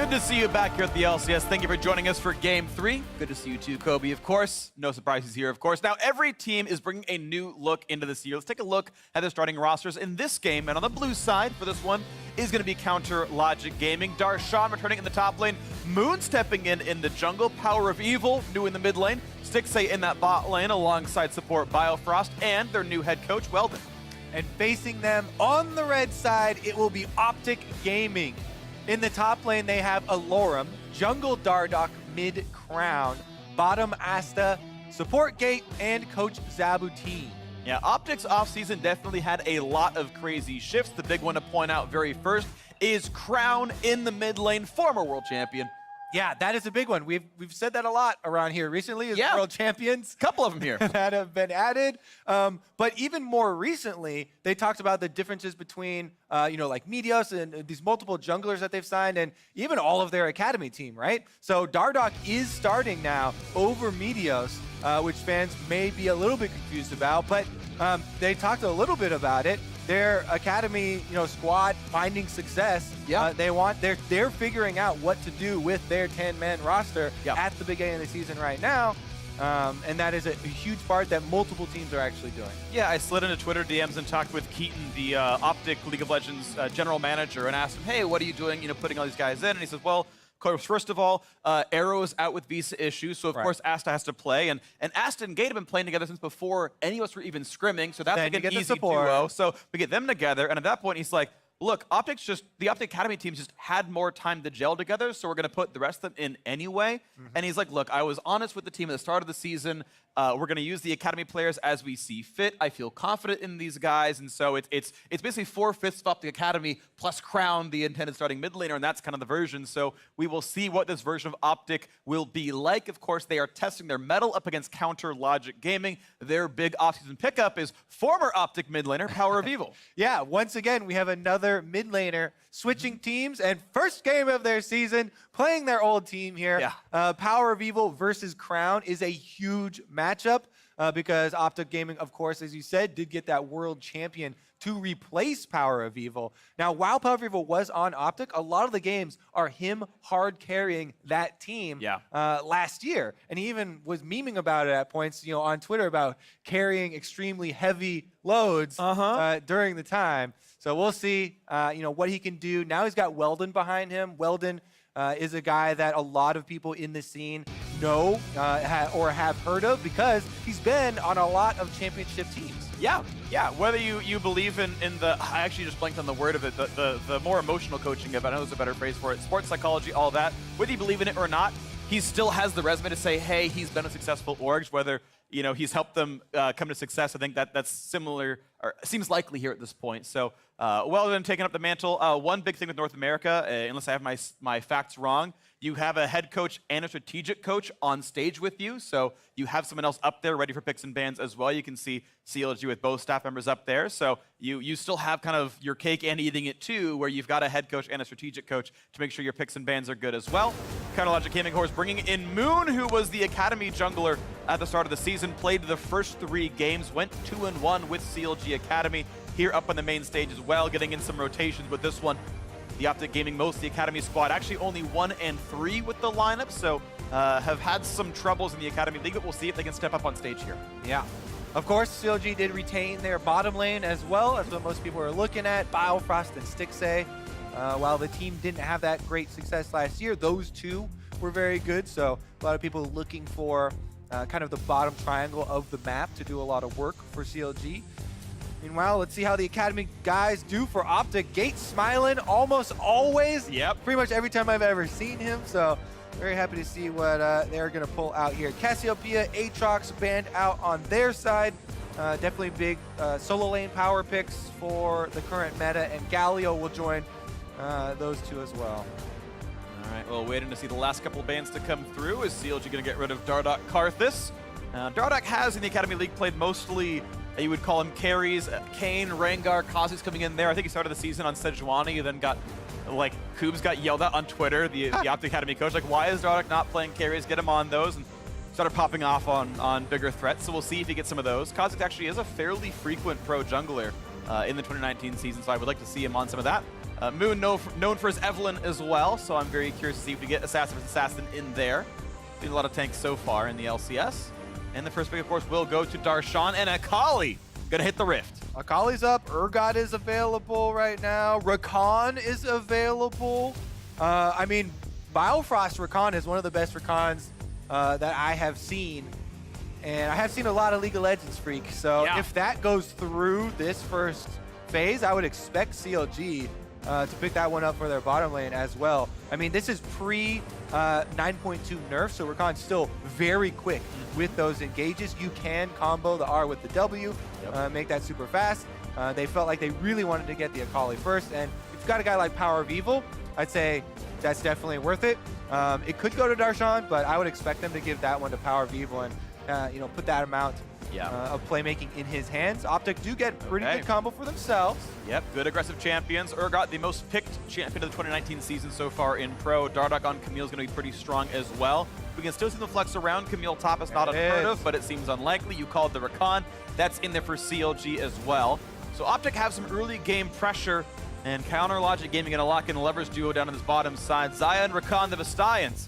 Good to see you back here at the LCS. Thank you for joining us for Game 3. Good to see you too, Kobe, of course. No surprises here, of course. Now, every team is bringing a new look into this year. Let's take a look at their starting rosters in this game. And on the blue side for this one is going to be Counter Logic Gaming. Darshan returning in the top lane. Moon stepping in the jungle. Power of Evil new in the mid lane. Stixay in that bot lane alongside support Biofrost and their new head coach, Weldon. And facing them on the red side, it will be OpTic Gaming. In the top lane, they have Alorum, jungle Dardoch, mid Crown, bottom Asta, support Gate, and Coach Zabuteen. Yeah, OpTic's offseason definitely had a lot of crazy shifts. The big one to point out very first is Crown in the mid lane, former world champion. Yeah, that is a big one. We've said that a lot around here recently as world champions. Couple of them here. That have been added. But even more recently, they talked about the differences between, like Meteos and these multiple junglers that they've signed and even all of their academy team, right? So Dardoch is starting now over Meteos, which fans may be a little bit confused about, but they talked a little bit about it. Their academy, squad finding success. Yeah, they're figuring out what to do with their 10-man roster at the beginning of the season right now, and that is a huge part that multiple teams are actually doing. Yeah, I slid into Twitter DMs and talked with Keaton, the OpTic League of Legends general manager, and asked him, "Hey, what are you doing? Putting all these guys in?" And he says, "Well, of course, first of all, Arrow is out with visa issues, so of course Asta has to play. And Asta and Gate have been playing together since before any of us were even scrimming, so that's like an easy duo. So we get them together, and at that point he's like, look, the OpTic Academy teams just had more time to gel together, so we're going to put the rest of them in anyway. And he's like, look, I was honest with the team at the start of the season. We're going to use the Academy players as we see fit. I feel confident in these guys, and so it's basically 4/5 of OpTic Academy plus Crown, the intended starting mid laner, and that's kind of the version. So we will see what this version of OpTic will be like. Of course, they are testing their mettle up against Counter Logic Gaming. Their big offseason pickup is former OpTic mid laner, Power of Evil. Yeah, once again, we have another mid laner switching teams, and first game of their season, playing their old team here. Yeah. Power of Evil versus Crown is a huge matchup because OpTic Gaming, of course, as you said, did get that world champion to replace Power of Evil. Now, while Power of Evil was on OpTic, a lot of the games are him hard carrying that team last year. And he even was memeing about it at points, on Twitter about carrying extremely heavy loads during the time. So we'll see, what he can do. Now he's got Weldon behind him. Weldon is a guy that a lot of people in the scene know or have heard of because he's been on a lot of championship teams. Yeah. Whether you believe in the, I actually just blanked on the word of it, the more emotional coaching of it, I know there's a better phrase for it, sports psychology, all that. Whether you believe in it or not, he still has the resume to say, hey, he's been a successful org, whether he's helped them come to success. I think that's similar, or seems likely here at this point. So Weldon taking up the mantle. One big thing with North America, unless I have my facts wrong, you have a head coach and a strategic coach on stage with you. So you have someone else up there ready for picks and bans as well. You can see CLG with both staff members up there. So you still have kind of your cake and eating it too, where you've got a head coach and a strategic coach to make sure your picks and bans are good as well. Counter Logic Gaming, of course, bringing in Moon, who was the Academy jungler at the start of the season, played the first 3 games, went 2-1 with CLG Academy. Here up on the main stage as well, getting in some rotations with this one. The OpTic Gaming, most of the Academy squad, actually only 1 and 3 with the lineup, so have had some troubles in the Academy League, but we'll see if they can step up on stage here. Yeah. Of course, CLG did retain their bottom lane as well. That's what most people are looking at, Biofrost and Stixay. While the team didn't have that great success last year, those two were very good, so a lot of people looking for kind of the bottom triangle of the map to do a lot of work for CLG. Meanwhile, let's see how the Academy guys do for OpTic. Gate smiling almost always. Yep. Pretty much every time I've ever seen him. So very happy to see what they're going to pull out here. Cassiopeia, Aatrox banned out on their side. Definitely big solo lane power picks for the current meta. And Galio will join those two as well. All right, well, waiting to see the last couple bans to come through. Is CLG going to get rid of Dardoch Karthus? Dardoch has in the Academy League played mostly, you would call him carries. Kayn, Rengar, Kazi's coming in there. I think he started the season on Sejuani, then got, Koobs got yelled at on Twitter, the OpTic Academy coach, why is Dardoch not playing carries? Get him on those, and started popping off on bigger threats, so we'll see if he gets some of those. Kazi actually is a fairly frequent pro jungler in the 2019 season, so I would like to see him on some of that. Moon known for his Evelyn as well, so I'm very curious to see if we get Assassin vs. Assassin in there. Been a lot of tanks so far in the LCS. And the first pick, of course, will go to Darshan, and Akali gonna hit the Rift. Akali's up, Urgot is available right now, Rakan is available. I mean, Biofrost Rakan is one of the best Rakans that I have seen. And I have seen a lot of League of Legends Freak, so if that goes through this first phase, I would expect CLG to pick that one up for their bottom lane as well. I mean, this is pre 9.2 nerf, so Rakan's still very quick with those engages. You can combo the R with the W, make that super fast. They felt like they really wanted to get the Akali first, and if you've got a guy like Power of Evil, I'd say that's definitely worth it. It could go to Darshan, but I would expect them to give that one to Power of Evil and you know, put that amount of playmaking in his hands. OpTic do get pretty good combo for themselves. Yep, good aggressive champions. Urgot, the most picked champion of the 2019 season so far in Pro. Dardoch on Camille is going to be pretty strong as well. We can still see them flex around. Camille top is not unheard of, but it seems unlikely. You called the Rakan. That's in there for CLG as well. So OpTic have some early game pressure, and Counter Logic Gaming going to lock in the Lovers duo down on this bottom side. Xayah and Rakan, the Vestians,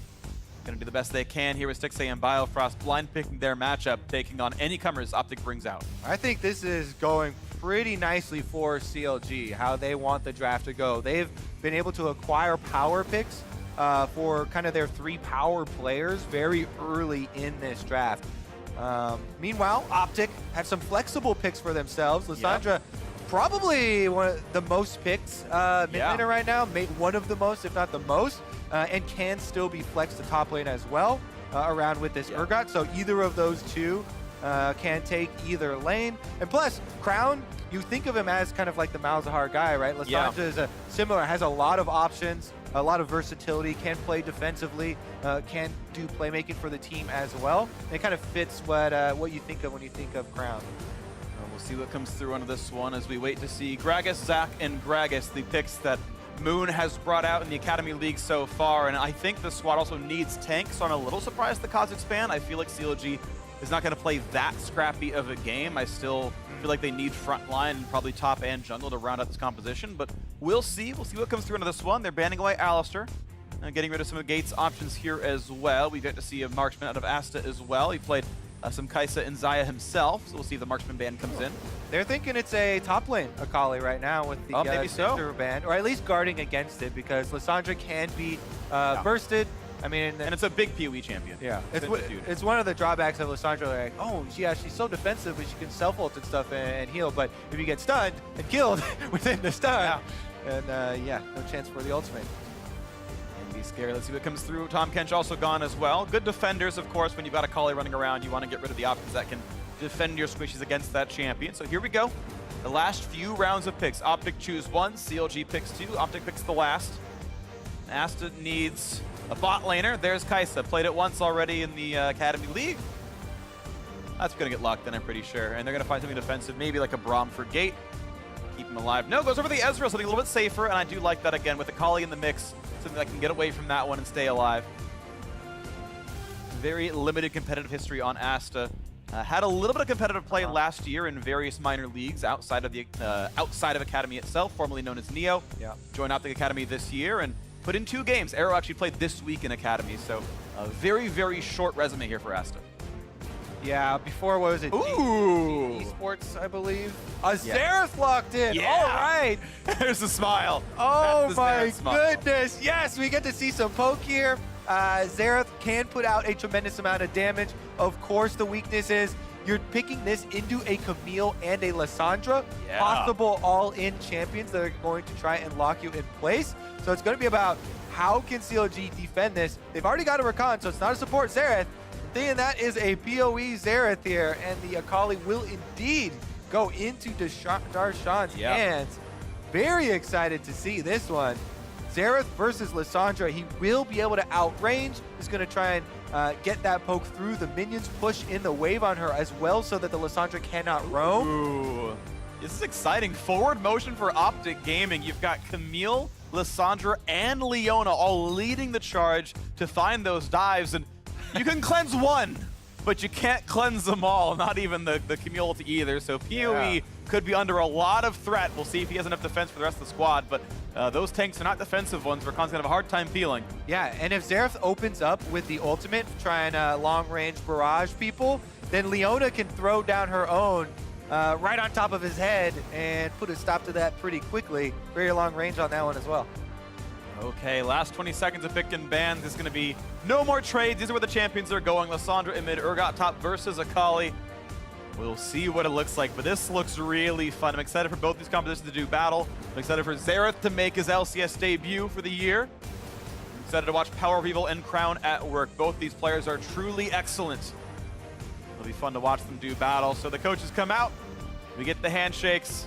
going to do the best they can here with Stixxay and Biofrost blind picking their matchup, taking on any comers OpTic brings out. I think this is going pretty nicely for CLG, how they want the draft to go. They've been able to acquire power picks for kind of their 3 power players very early in this draft. Meanwhile, OpTic have some flexible picks for themselves. Lissandra, probably one of the most picked mid laner right now, one of the most, if not the most. And can still be flexed to top lane as well around with this Urgot. So either of those two can take either lane. And plus, Crown, you think of him as kind of like the Malzahar guy, right? Lissandra is similar, has a lot of options, a lot of versatility, can play defensively, can do playmaking for the team as well. It kind of fits what you think of when you think of Crown. We'll see what comes through on this one as we wait to see Gragas, Zac, and Gragas, the picks that Moon has brought out in the Academy League so far, and I think the squad also needs tanks, so I'm a little surprised the Kha'Zix expand. I feel like CLG is not going to play that scrappy of a game. I still feel like they need front line and probably top and jungle to round out this composition, but we'll see. We'll see what comes through into this one. They're banning away Alistar and getting rid of some of Gates' options here as well. We get to see a marksman out of Asta as well. He played some Kai'Sa and Xayah himself, so we'll see if the marksman ban comes in. They're thinking it's a top lane Akali right now with the Cinder ban, or at least guarding against it, because Lissandra can be bursted. I mean, and it's a big PoE champion. Yeah, it's one of the drawbacks of Lissandra. Like, oh, yeah, she's so defensive, but she can self-ult and stuff and heal. But if you get stunned and killed within the stun, and no chance for the ultimate. Be scared. Let's see what comes through. Tom Kench also gone as well. Good defenders, of course. When you've got a Akali running around, you want to get rid of the options that can defend your squishies against that champion. So here we go. The last few rounds of picks. OpTic choose 1, CLG picks 2, OpTic picks the last. Asta needs a bot laner. There's Kai'Sa. Played it once already in the Academy League. That's going to get locked in, I'm pretty sure. And they're going to find something defensive, maybe like a Braum for Gate. Keep him alive. No, goes over the Ezreal, something a little bit safer, and I do like that again with Akali in the mix. Something that can get away from that one and stay alive. Very limited competitive history on Asta. Had a little bit of competitive play last year in various minor leagues outside of the Academy itself, formerly known as Neo. Joined OpTic Academy this year and put in 2 games. Arrow actually played this week in Academy, so a very, very short resume here for Asta. Yeah, before, what was it? Esports, I believe. Xerath locked in. All right. There's the smile. Oh my goodness. Yes, we get to see some poke here. Xerath can put out a tremendous amount of damage. Of course, the weakness is you're picking this into a Camille and a Lissandra, possible all-in champions that are going to try and lock you in place. So it's going to be about how can CLG defend this. They've already got a Rakan, so it's not a support Xerath. And that is a PoE Xerath here, and the Akali will indeed go into Darshan's hands. Very excited to see this one. Xerath versus Lissandra. He will be able to outrange. He's going to try and get that poke through. The minions push in the wave on her as well so that the Lissandra cannot roam. Ooh. This is exciting. Forward motion for OpTic Gaming. You've got Camille, Lissandra, and Leona all leading the charge to find those dives, and you can cleanse 1. but you can't cleanse them all, not even the Cumulity either. So PoE could be under a lot of threat. We'll see if he has enough defense for the rest of the squad, but those tanks are not defensive ones. Rakan's gonna have a hard time peeling. Yeah, and if Xerath opens up with the ultimate, trying long-range barrage people, then Leona can throw down her own right on top of his head and put a stop to that pretty quickly. Very long range on that one as well. Okay, last 20 seconds of pick and ban. There's going to be no more trades. These are where the champions are going. Lissandra in mid, Urgot top versus Akali. We'll see what it looks like, but this looks really fun. I'm excited for both these competitions to do battle. I'm excited for Xerath to make his LCS debut for the year. I'm excited to watch Power of Evil and Crown at work. Both these players are truly excellent. It'll be fun to watch them do battle. So the coaches come out. We get the handshakes.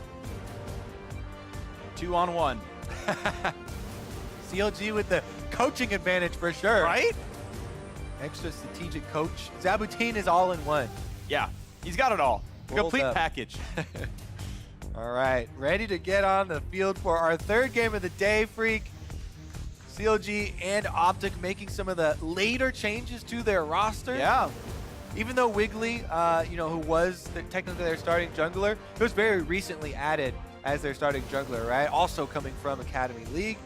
2-on-1. CLG with the coaching advantage for sure. Right? Extra strategic coach. Zabutin is all in one. Yeah, he's got it all. Complete up. package. All right, ready to get on the field for our third game of the day, Freak. CLG and OpTic making some of the later changes to their roster. Yeah. Even though Wiggly, who was technically their starting jungler, he was very recently added as their starting jungler, right? Also coming from Academy League.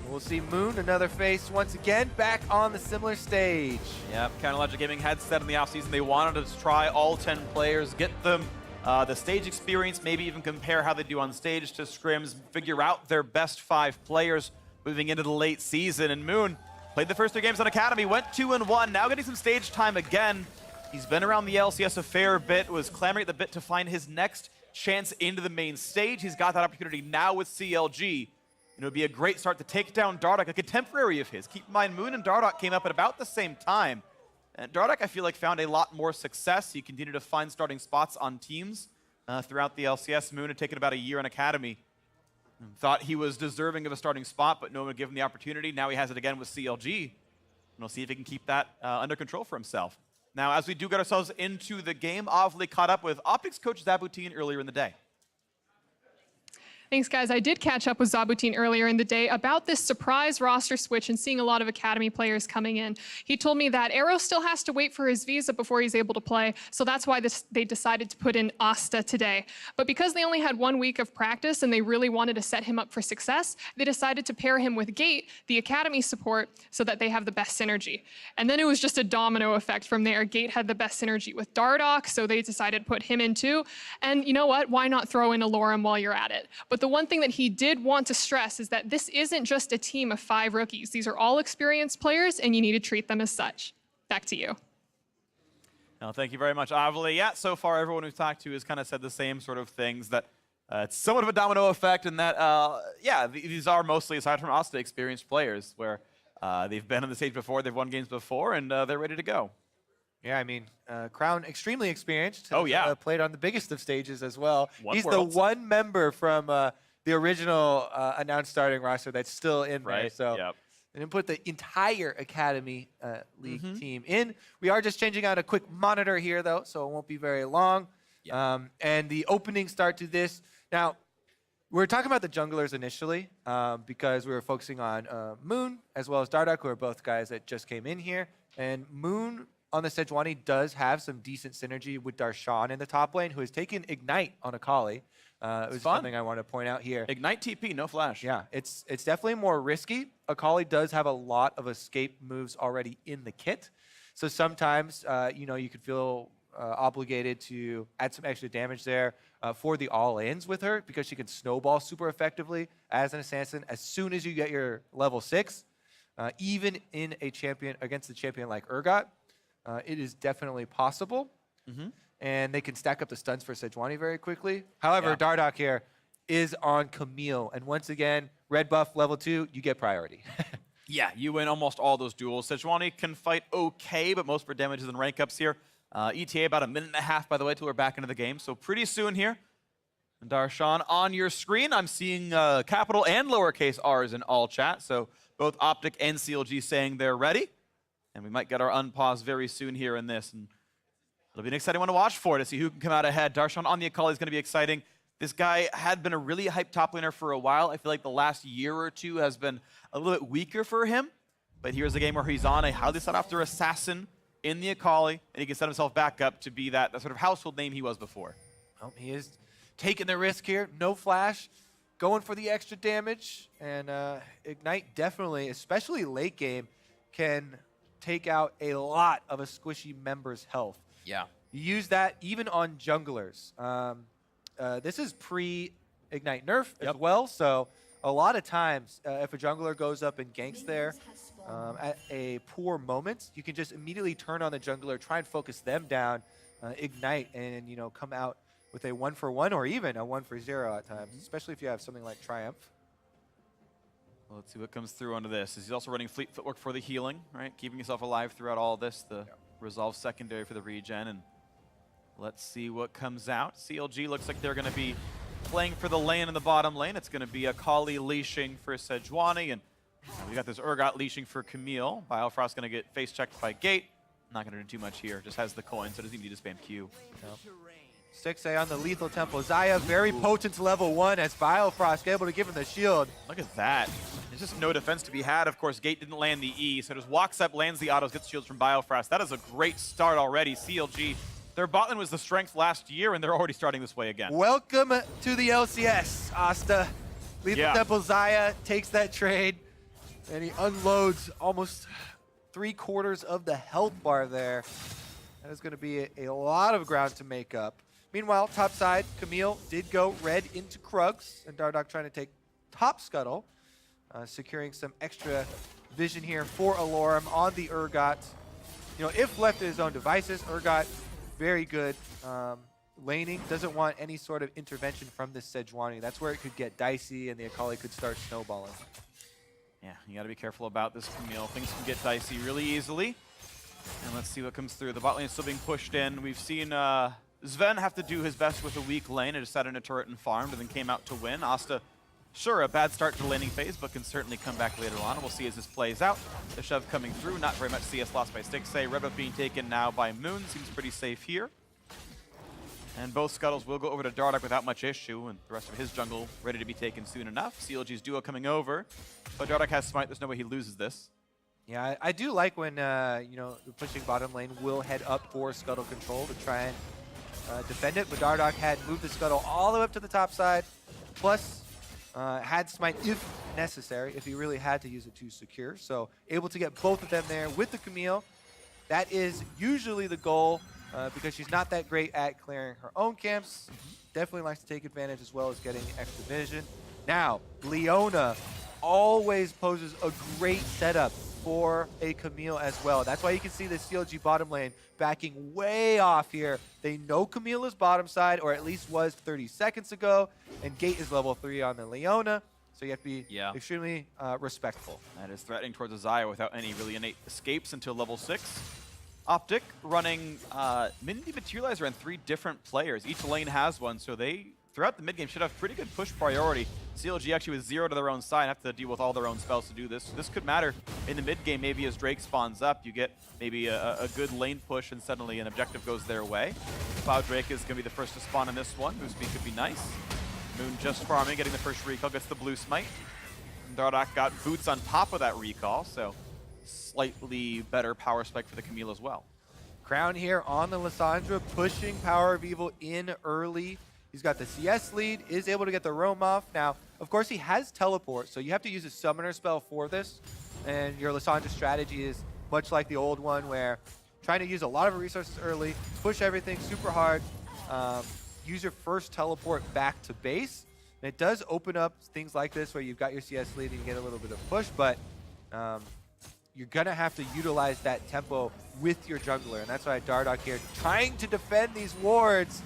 We'll see Moon, another face, once again, back on the similar stage. Yep, Counterlogic Gaming had said in the offseason they wanted to try all 10 players, get them the stage experience, maybe even compare how they do on stage to scrims, figure out their best 5 players moving into the late season. And Moon played the first 3 games on Academy, went 2-1, now getting some stage time again. He's been around the LCS a fair bit, was clamoring at the bit to find his next chance into the main stage. He's got that opportunity now with CLG. And it would be a great start to take down Dardoch, a contemporary of his. Keep in mind, Moon and Dardoch came up at about the same time. And Dardoch, I feel like, found a lot more success. He continued to find starting spots on teams throughout the LCS. Moon had taken about a year in Academy. Thought he was deserving of a starting spot, but no one would give him the opportunity. Now he has it again with CLG. And we'll see if he can keep that under control for himself. Now, as we do get ourselves into the game, Ovly caught up with OpTic's coach Zabutin earlier in the day. Thanks, guys. I did catch up with Zabutin earlier in the day about this surprise roster switch and seeing a lot of Academy players coming in. He told me that Arrow still has to wait for his visa before he's able to play, so that's why they decided to put in Asta today. But because they only had 1 week of practice and they really wanted to set him up for success, they decided to pair him with Gate, the Academy support, so that they have the best synergy. And then it was just a domino effect from there. Gate had the best synergy with Dardoch, so they decided to put him in too. And you know what? Why not throw in Alorum while you're at it? But the one thing that he did want to stress is that this isn't just a team of 5 rookies. These are all experienced players, and you need to treat them as such. Back to you. No, thank you very much, Ovly. Yeah, so far everyone we've talked to has kind of said the same sort of things, that it's somewhat of a domino effect, and that, these are mostly, aside from Asta, experienced players, where they've been on the stage before, they've won games before, and they're ready to go. Yeah, I mean, Crown, extremely experienced. Oh, yeah. Played on the biggest of stages as well. He's Worlds. the one member from the original announced starting roster that's still in there. So Yep. they didn't put the entire Academy League team in. We are just changing out a quick monitor here, though, so it won't be very long. Yep. And the opening start to this. Now, we were talking about the junglers initially because we were focusing on Moon as well as Dardoch, who are both guys that just came in here. And Moon on the Sejuani does have some decent synergy with Darshan in the top lane, who has taken Ignite on Akali. It was something I want to point out here. Ignite TP, no flash. Yeah, it's definitely more risky. Akali does have a lot of escape moves already in the kit. So sometimes, you could feel obligated to add some extra damage there for the all-ins with her, because she can snowball super effectively as an assassin as soon as you get your level 6. Even in a champion against a champion like Urgot, it is definitely possible. And they can stack up the stuns for Sejuani very quickly. However, Dardoch here is on Camille. And once again, red buff level 2, you get priority. Yeah, you win almost all those duels. Sejuani can fight okay, but most for damages and rank ups here. ETA about 1.5 minutes, by the way, till we're back into the game. So pretty soon here. And Darshan on your screen. I'm seeing capital and lowercase r's in all chat. So both OpTic and CLG saying they're ready. And we might get our unpause very soon here in this. And it'll be an exciting one to watch for, to see who can come out ahead. Darshan on the Akali is going to be exciting. This guy had been a really hyped top laner for a while. I feel like the last year or two has been a little bit weaker for him. But here's a game where he's on a highly sought after assassin in the Akali, and he can set himself back up to be that sort of household name he was before. Well, he is taking the risk here. No flash, going for the extra damage. And Ignite definitely, especially late game, can take out a lot of a squishy member's health. Yeah. You use that even on junglers. This is pre-Ignite nerf as well, so a lot of times if a jungler goes up and ganks there at a poor moment, you can just immediately turn on the jungler, try and focus them down, Ignite, and come out with a 1-for-1 or even a 1-for-0 at times, especially if you have something like Triumph. Well, let's see what comes through onto this. He's also running Fleet Footwork for the healing, right? Keeping himself alive throughout all this. The Resolve secondary for the regen. And let's see what comes out. CLG looks like they're going to be playing for the lane in the bottom lane. It's going to be Akali leashing for Sejuani. And we got this Urgot leashing for Camille. Biofrost going to get face checked by Gate. Not going to do too much here. Just has the coin, so doesn't even need to spam Q. No. 6A on the lethal tempo. Xayah, very potent level 1 as Biofrost able to give him the shield. Look at that. There's just no defense to be had. Of course, Gate didn't land the E, so just walks up, lands the autos, gets shields from Biofrost. That is a great start already. CLG, their bot lane was the strength last year, and they're already starting this way again. Welcome to the LCS, Asta. Lethal tempo Xayah takes that trade, and he unloads almost 3/4 of the health bar there. That is going to be a lot of ground to make up. Meanwhile, top side, Camille did go red into Krugs, and Dardoch trying to take top scuttle, securing some extra vision here for Alorum on the Urgot. If left to his own devices, Urgot, very good laning, doesn't want any sort of intervention from this Sejuani. That's where it could get dicey, and the Akali could start snowballing. Yeah, you got to be careful about this Camille. Things can get dicey really easily. And let's see what comes through. The bot lane is still being pushed in. We've seen Sven have to do his best with a weak lane and just sat in a turret and farmed and then came out to win. Asta, sure, a bad start to the laning phase, but can certainly come back later on. And we'll see as this plays out. The shove coming through, not very much CS lost by Stixay. Red buff being taken now by Moon, seems pretty safe here. And both scuttles will go over to Dardoch without much issue, and the rest of his jungle ready to be taken soon enough. CLG's duo coming over, but Dardoch has smite. There's no way he loses this. Yeah, I do like when the pushing bottom lane will head up for scuttle control to try and defend it, but Dardoch had moved the scuttle all the way up to the top side, plus had smite if necessary, if he really had to use it to secure. So able to get both of them there with the Camille. That is usually the goal because she's not that great at clearing her own camps. Definitely likes to take advantage as well as getting extra vision. Now, Leona always poses a great setup for a Camille as well. That's why you can see the CLG bottom lane backing way off here. They know Camille is bottom side, or at least was 30 seconds ago, and Gate is level 3 on the Leona, so you have to be extremely respectful. That is threatening towards a Xayah without any really innate escapes until level 6. OpTic running Mindy Materializer and 3 different players. Each lane has one, so they, throughout the mid game, should have pretty good push priority. CLG actually with 0 to their own side, have to deal with all their own spells to do this. This could matter in the mid game. Maybe as Drake spawns up, you get maybe a good lane push and suddenly an objective goes their way. Cloud Drake is going to be the first to spawn in this one. Boost speed could be nice. Moon just farming, getting the first recall, gets the blue smite. And Dardoch got boots on top of that recall, so slightly better power spike for the Camille as well. Crown here on the Lissandra, pushing Power of Evil in early. He's got the CS lead, is able to get the roam off. Now, of course, he has teleport, so you have to use a summoner spell for this. And your Lissandra strategy is much like the old one, where trying to use a lot of resources early, push everything super hard, use your first teleport back to base. And it does open up things like this where you've got your CS lead and you get a little bit of push, but you're going to have to utilize that tempo with your jungler. And that's why Dardoch here trying to defend these wards.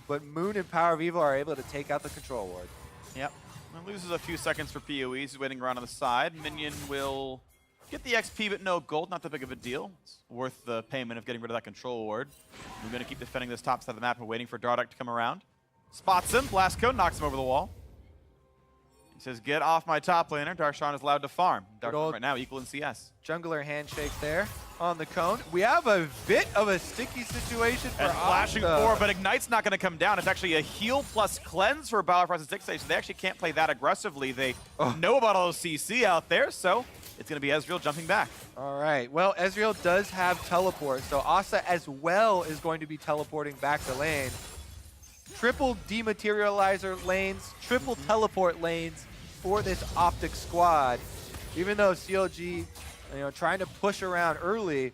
But Moon and Power of Evil are able to take out the control ward. Yep. And loses a few seconds for PoE. He's waiting around on the side. Minion will get the XP, but no gold. Not that big of a deal. It's worth the payment of getting rid of that control ward. We're going to keep defending this top side of the map and waiting for Dardoch to come around. Spots him. Blast code knocks him over the wall. He says, get off my top laner. Darshan is allowed to farm. Darshan right now equal in CS. Jungler handshake there on the cone. We have a bit of a sticky situation for flashing forward, but Ignite's not going to come down. It's actually a heal plus cleanse for Biofrost and Stixay, so they actually can't play that aggressively. They know about all those CC out there, so it's going to be Ezreal jumping back. All right. Well, Ezreal does have teleport, so Asta as well is going to be teleporting back to lane. Triple dematerializer lanes, triple teleport lanes for this OpTic squad. Even though CLG, trying to push around early,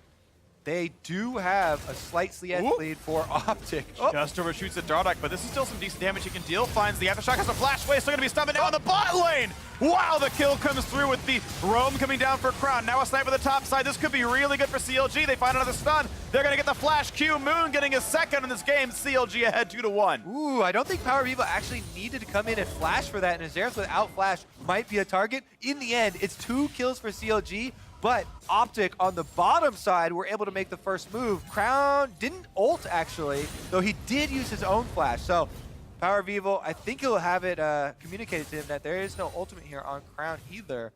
they do have a slight CS lead for OpTic. Just overshoots at Dardock, but this is still some decent damage he can deal. Finds the Aftershock, has a flash away, still going to be stunned now on the bot lane. Wow, the kill comes through with the roam coming down for Crown. Now a snipe at the top side. This could be really good for CLG. They find another stun. They're going to get the flash Q. Moon getting a second in this game. CLG ahead 2-1. Ooh, I don't think Power of Evil actually needed to come in and flash for that, and Azerath without flash might be a target. In the end, it's 2 kills for CLG, but OpTic on the bottom side were able to make the first move. Crown didn't ult, actually, though he did use his own flash. So Power of Evil, I think he'll have it communicated to him that there is no ultimate here on Crown either.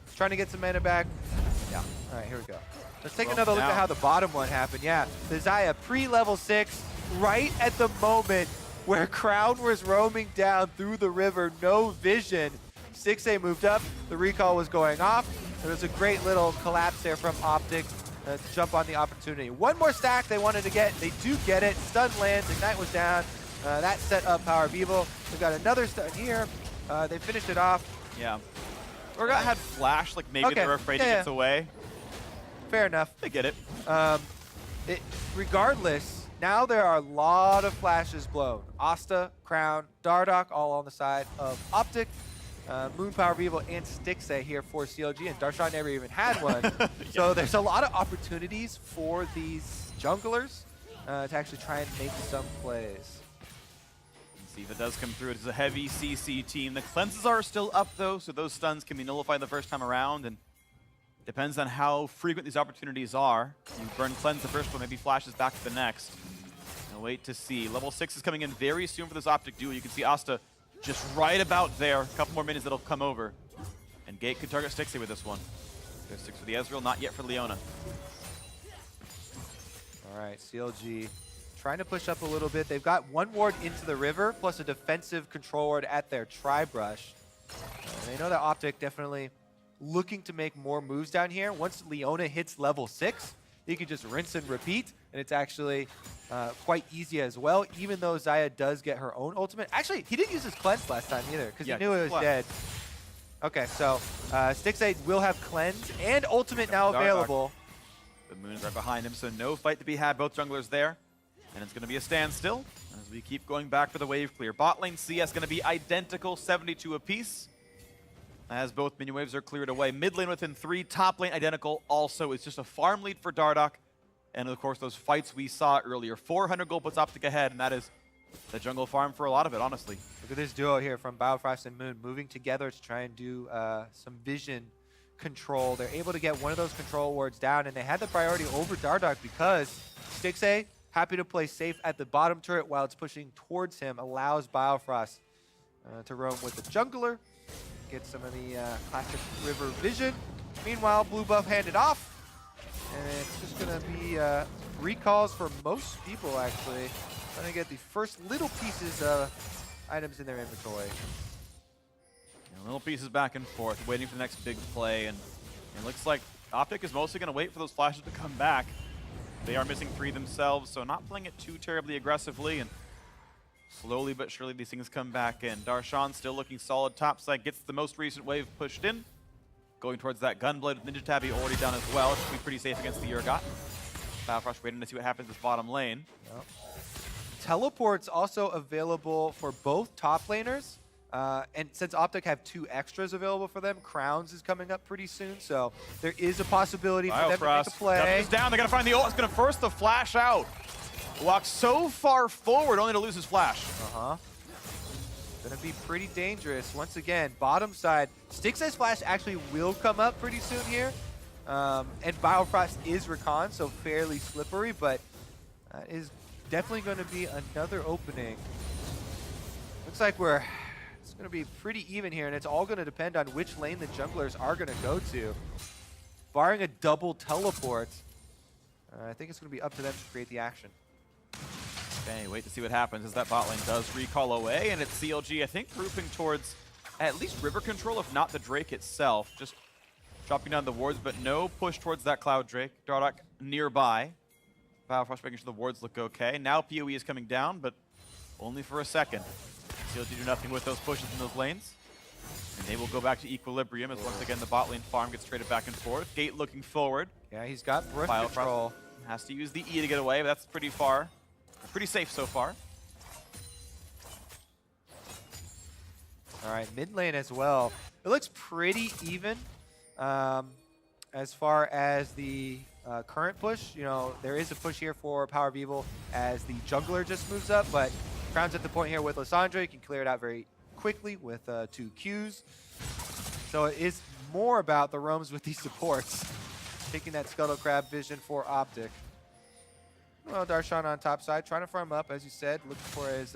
He's trying to get some mana back. Yeah, all right, here we go. Let's take another look at how the bottom one happened. Yeah, the Xayah pre-level 6, right at the moment where Crown was roaming down through the river, no vision. 6A moved up, the recall was going off. There was a great little collapse there from OpTic to jump on the opportunity. One more stack they wanted to get, they do get it. Stun lands, Ignite was down. That set up Power of Evil. We've got another stun here. They finished it off. Yeah. Urgot had flash, like maybe they were afraid he gets away. Fair enough. I get it. Regardless, now there are a lot of flashes blown. Asta, Crown, Dardock, all on the side of OpTic. Moon, Power of Evil, and Stixay here for CLG, and Darshan never even had one. So there's a lot of opportunities for these junglers to actually try and make some plays. Siva does come through. It's a heavy CC team. The cleanses are still up, though, so those stuns can be nullified the first time around, and depends on how frequent these opportunities are. You burn cleanse the first one, maybe flashes back to the next. And wait to see. Level 6 is coming in very soon for this OpTic duo. You can see Asta just right about there. A couple more minutes that'll come over. And Gate could target Stixay with this one. There's 6 for the Ezreal, not yet for Leona. All right, CLG trying to push up a little bit. They've got one ward into the river, plus a defensive control ward at their Tri-Brush. They know that OpTic definitely looking to make more moves down here. Once Leona hits level 6, you can just rinse and repeat, and it's actually quite easy as well, even though Xayah does get her own ultimate. Actually, he didn't use his cleanse last time either, because he knew it was dead. Okay, so Stixay will have cleanse and ultimate now available. The Moon is right behind him, so no fight to be had. Both junglers there. And it's going to be a standstill as we keep going back for the wave clear. Bot lane CS going to be identical, 72 apiece, as both minion waves are cleared away. Mid lane within 3, top lane identical also. It's just a farm lead for Dardock. And of course, those fights we saw earlier. 400 gold puts OpTic ahead, and that is the jungle farm for a lot of it, honestly. Look at this duo here from Biofrost and Moon moving together to try and do some vision control. They're able to get one of those control wards down, and they had the priority over Dardock because Stixay, happy to play safe at the bottom turret while it's pushing towards him, allows Biofrost to roam with the jungler, get some of the classic river vision. Meanwhile, blue buff handed off, and it's just going to be recalls for most people, actually. Trying to get the first little pieces of items in their inventory. Little pieces back and forth, waiting for the next big play, and it looks like OpTic is mostly going to wait for those flashes to come back. They are missing 3 themselves, so not playing it too terribly aggressively, and slowly but surely these things come back in. Darshan still looking solid topside, gets the most recent wave pushed in. Going towards that Gunblade with Ninja Tabby already done as well. Should be pretty safe against the Urgot. Biofrost waiting to see what happens with bottom lane. Yep. Teleport's also available for both top laners. And since OpTic have 2 extras available for them, Crowns is coming up pretty soon, so there is a possibility for them to make a play. Is down. They're going to find the ult. It's going to force the flash out. Walks so far forward, only to lose his flash. Going to be pretty dangerous. Once again, bottom side. Stixay's flash actually will come up pretty soon here. And Biofrost is recon, so fairly slippery, but that is definitely going to be another opening. Looks like it's going to be pretty even here, and it's all going to depend on which lane the junglers are going to go to. Barring a double teleport, I think it's going to be up to them to create the action. Okay, wait to see what happens as that bot lane does recall away, and it's CLG, I think, grouping towards at least river control, if not the Drake itself. Just dropping down the wards, but no push towards that Cloud Drake. Dardoch nearby. Biofrost making sure the wards look okay. Now PoE is coming down, but only for a second. CLG do nothing with those pushes in those lanes. And they will go back to equilibrium as once again the bot lane farm gets traded back and forth. Gate looking forward. Yeah, he's got breath Biofrost control. has to use the E to get away, but that's pretty far. Pretty safe so far. All right, mid lane as well. It looks pretty even as far as the current push. You know, there is a push here for Power of Evil as the jungler just moves up, but Crown's at the point here with Lissandra. You can clear it out very quickly with 2 Qs. So it is more about the roams with these supports. Taking that Scuttle Crab vision for OpTic. Well, Darshan on top side, trying to farm up, as you said, looking for his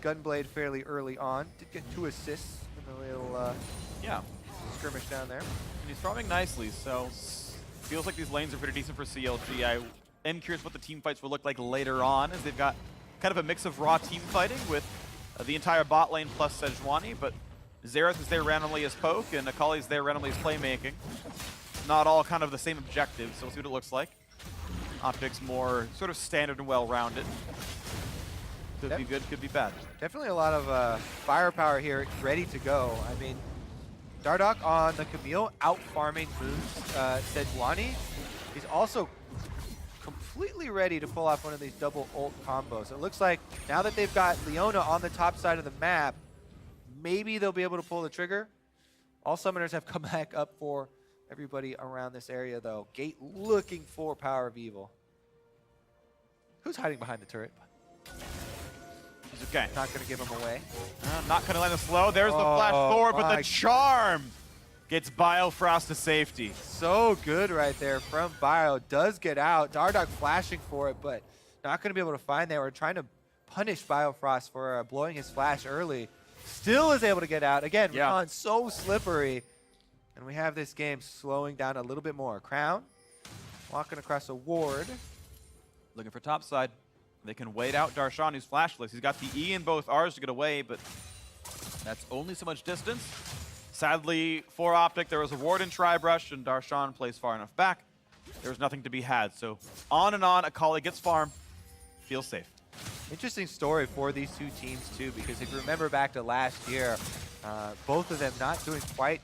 Gunblade fairly early on. Did get 2 assists in the little skirmish down there. And he's farming nicely, so feels like these lanes are pretty decent for CLG. I am curious what the team fights will look like later on, as they've got kind of a mix of raw team fighting with the entire bot lane plus Sejuani, but Xerath is there randomly as poke, and Akali's there randomly as playmaking. Not all kind of the same objective, so we'll see what it looks like. OpTic's more sort of standard and well-rounded. Could be good, could be bad. Definitely a lot of firepower here, ready to go. I mean, Dardoch on the Camille, out-farming Sejuani. He's also completely ready to pull off one of these double ult combos. It looks like now that they've got Leona on the top side of the map, maybe they'll be able to pull the trigger. All summoners have come back up for everybody around this area, though. Gate looking for Power of Evil. Who's hiding behind the turret? He's okay. Not going to give him away. Not going to land the slow. There's the flash forward, but the charm gets Biofrost to safety. So good right there from Bio. Does get out. Dardoch flashing for it, but not going to be able to find there. We're trying to punish Biofrost for blowing his flash early. Still is able to get out. Again, Ron, so slippery. And we have this game slowing down a little bit more. Crown walking across a ward. Looking for top side. They can wait out Darshan, who's flashless. He's got the E in both R's to get away, but that's only so much distance. Sadly, for OpTic, there was a ward in Tribrush, and Darshan plays far enough back. There was nothing to be had. So on and on, Akali gets farm, feels safe. Interesting story for these two teams, too, because if you remember back to last year, both of them not doing quite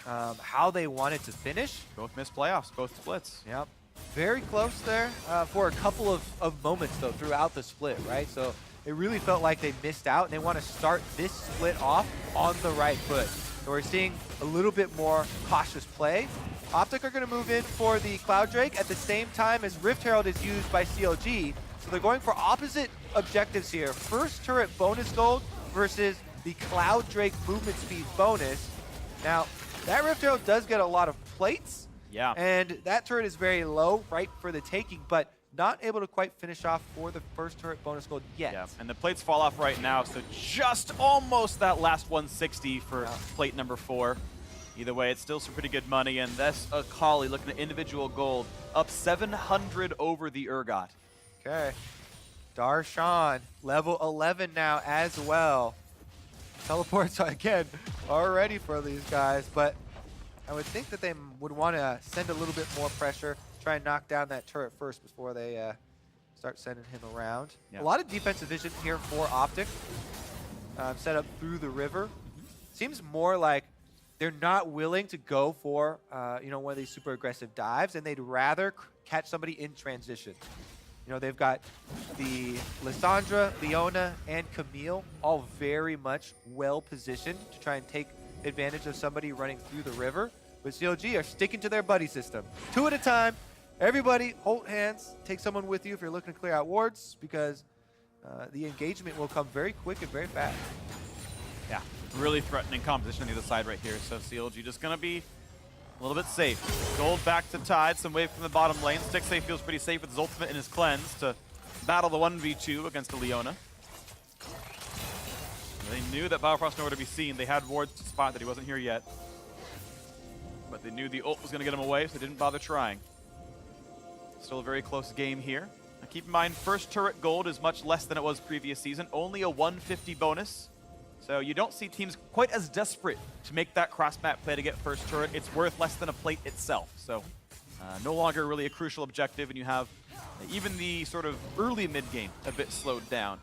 how they wanted to finish. Both missed playoffs, both splits. Yep. Very close there for a couple of moments, though, throughout the split, right? So it really felt like they missed out, and they want to start this split off on the right foot. So we're seeing a little bit more cautious play. OpTic are going to move in for the Cloud Drake at the same time as Rift Herald is used by CLG. So they're going for opposite objectives here. First turret bonus gold versus the Cloud Drake movement speed bonus. Now, that Rift Herald does get a lot of plates. Yeah. And that turret is very low, right, for the taking, but not able to quite finish off for the first turret bonus gold yet. Yeah, and the plates fall off right now, so just almost that last 160 for plate number 4. Either way, it's still some pretty good money, and that's Akali looking at individual gold, up 700 over the Urgot. Okay. Darshan, level 11 now as well. Teleports, again, are ready for these guys, but I would think that they would want to send a little bit more pressure, try and knock down that turret first before they start sending him around. Yeah. A lot of defensive vision here for OpTic, set up through the river. Seems more like they're not willing to go for you know, one of these super aggressive dives, and they'd rather catch somebody in transition. You know, they've got the Lissandra, Leona, and Camille all very much well positioned to try and take advantage of somebody running through the river. But CLG are sticking to their buddy system. 2 at a time. Everybody hold hands. Take someone with you if you're looking to clear out wards, because the engagement will come very quick and very fast. Yeah, really threatening composition on the other side right here. So CLG just going to be a little bit safe. Gold back to Tide, some wave from the bottom lane. Stixxay feels pretty safe with his ultimate and his cleanse to battle the 1v2 against the Leona. They knew that Biofrost nowhere to be seen. They had wards to spot that he wasn't here yet. But they knew the ult was going to get him away, so they didn't bother trying. Still a very close game here. Now keep in mind, first turret gold is much less than it was previous season. Only a 150 bonus. So you don't see teams quite as desperate to make that cross-map play to get first turret. It's worth less than a plate itself. So no longer really a crucial objective, and you have even the sort of early mid-game a bit slowed down.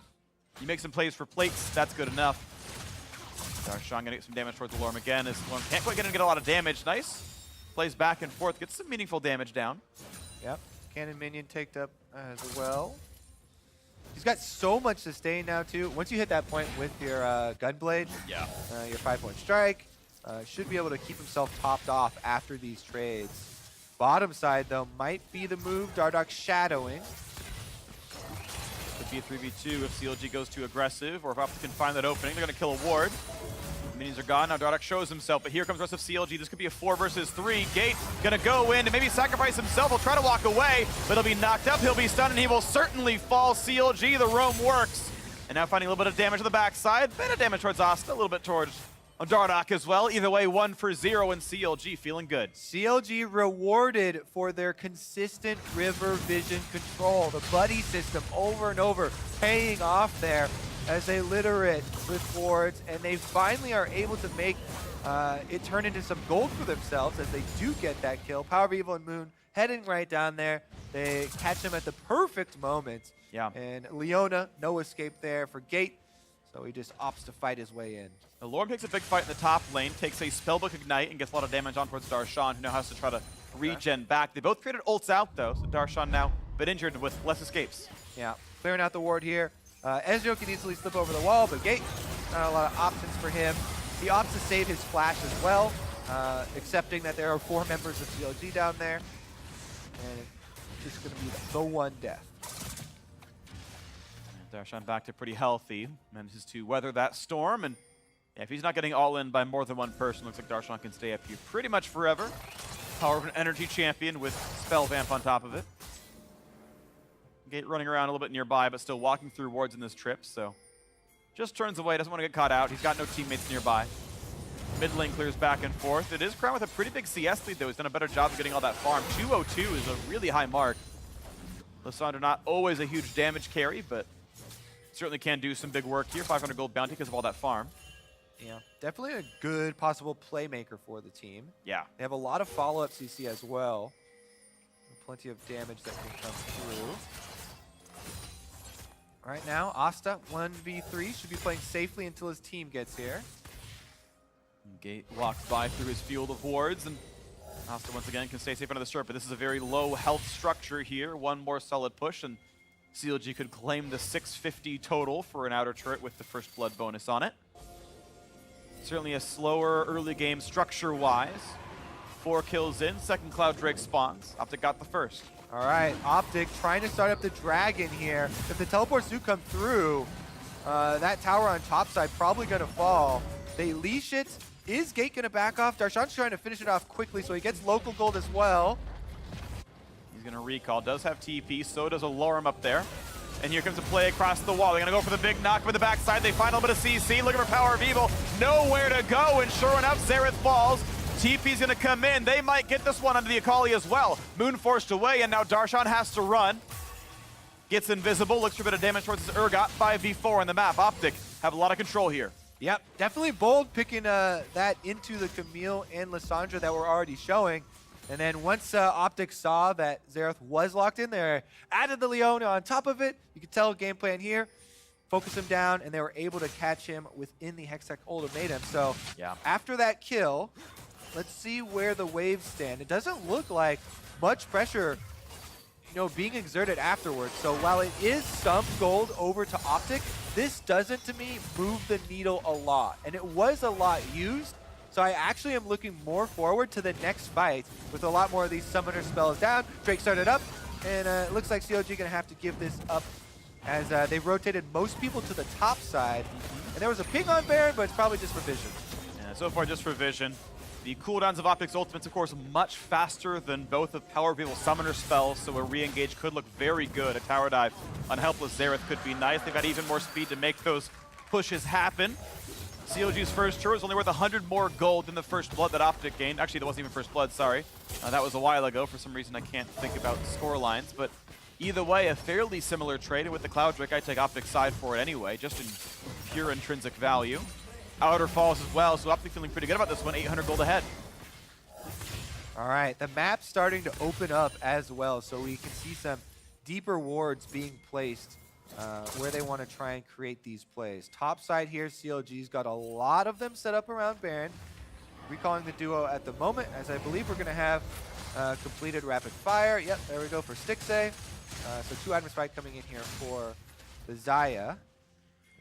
You make some plays for plates, that's good enough. Darshan gonna get some damage towards the Lorm again. As Lorm can't quite get a lot of damage. Nice. Plays back and forth, gets some meaningful damage down. Yep, cannon minion taked up as well. He's got so much sustain now too. Once you hit that point with your Gunblade, yeah, your 5-point strike, should be able to keep himself topped off after these trades. Bottom side though might be the move. Dardoch shadowing. Could be a 3v2 if CLG goes too aggressive, or if OpTic can find that opening. They're gonna kill a ward. Minions are gone, now Dardoch shows himself, but here comes the rest of CLG. This could be a 4 versus 3. Gate gonna go in and maybe sacrifice himself. He'll try to walk away, but he'll be knocked up, he'll be stunned, and he will certainly fall. CLG, the roam works. And now finding a little bit of damage on the backside. Bit of damage towards Asta, a little bit towards Dardoch as well. Either way, 1 for 0, and CLG feeling good. CLG rewarded for their consistent river vision control. The buddy system over and over paying off there as they litter it with wards, and they finally are able to make it turn into some gold for themselves as they do get that kill. Power of Evil and Moon heading right down there. They catch him at the perfect moment. Yeah. And Leona, no escape there for Gate, so he just opts to fight his way in. The Lorm takes a big fight in the top lane, takes a Spellbook Ignite, and gets a lot of damage on towards Darshan, who now has to try to regen back. They both created ults out, though, so Darshan now a bit injured with less escapes. Yeah, clearing out the ward here. Ezreal can easily slip over the wall, but Gate, not a lot of options for him. He opts to save his flash as well, accepting that there are 4 members of CLG down there. And it's just going to be the one death. Darshan back to pretty healthy, manages to weather that storm, and if he's not getting all in by more than one person, looks like Darshan can stay up here pretty much forever. Power of an energy champion with Spell Vamp on top of it. Gate running around a little bit nearby, but still walking through wards in this trip, so just turns away, doesn't want to get caught out. He's got no teammates nearby. Mid lane clears back and forth. It is Crown with a pretty big CS lead, though. He's done a better job of getting all that farm. 202 is a really high mark. Lissandra not always a huge damage carry, but certainly can do some big work here. 500 gold bounty because of all that farm. Yeah, definitely a good possible playmaker for the team. Yeah. They have a lot of follow-up CC as well. Plenty of damage that can come through. Right now, Asta, 1v3, should be playing safely until his team gets here. Gate walks by through his field of wards, and Asta once again can stay safe under the turret, but this is a very low health structure here. One more solid push, and CLG could claim the 650 total for an outer turret with the first blood bonus on it. Certainly a slower early game structure-wise. 4 kills in, second Cloud Drake spawns. OpTic got the first. All right, OpTic trying to start up the dragon here. If the teleports do come through, that tower on top side probably going to fall. They leash it. Is Gate going to back off? Darshan's trying to finish it off quickly, so he gets local gold as well. He's going to recall. Does have TP, so does a Lorem up there. And here comes a play across the wall. They're going to go for the big knock with the backside. They find a little bit of CC, looking for Power of Evil. Nowhere to go, and sure enough, Xerath falls. TP's going to come in. They might get this one under the Akali as well. Moon forced away, and now Darshan has to run. Gets invisible, looks for a bit of damage towards his Urgot. 5v4 on the map. OpTic have a lot of control here. Yep, definitely bold picking that into the Camille and Lissandra that were already showing. And then once OpTic saw that Xerath was locked in there, added the Leona on top of it. You can tell game plan here. Focus him down, and they were able to catch him within the Hextech ultimatum. So yeah, after that kill, let's see where the waves stand. It doesn't look like much pressure, being exerted afterwards. So while it is some gold over to OpTic, this doesn't, to me, move the needle a lot. And it was a lot used. So I actually am looking more forward to the next fight with a lot more of these summoner spells down. Drake started up, and it looks like CLG going to have to give this up as they rotated most people to the top side. And there was a ping on Baron, but it's probably just for vision. Yeah, so far just for vision. The cooldowns of OpTic's ultimates, of course, much faster than both of Power of Evil summoner spells, so a re-engage could look very good. A tower dive on Helpless Xerath could be nice. They've got even more speed to make those pushes happen. CLG's first turret was only worth 100 more gold than the first blood that OpTic gained. Actually, that wasn't even first blood, sorry. That was a while ago. For some reason, I can't think about the score lines. But either way, a fairly similar trade. And with the Cloud Drake, I take OpTic's side for it anyway, just in pure intrinsic value. outer falls as well. So OpTic feeling pretty good about this one. 800 gold ahead. All right, the map's starting to open up as well, so we can see some deeper wards being placed where they want to try and create these plays. Top side here, CLG's got a lot of them set up around Baron. Recalling the duo at the moment, as I believe we're going to have completed rapid fire. Yep, there we go for Stixxay. So 2 item spike coming in here for the Xayah.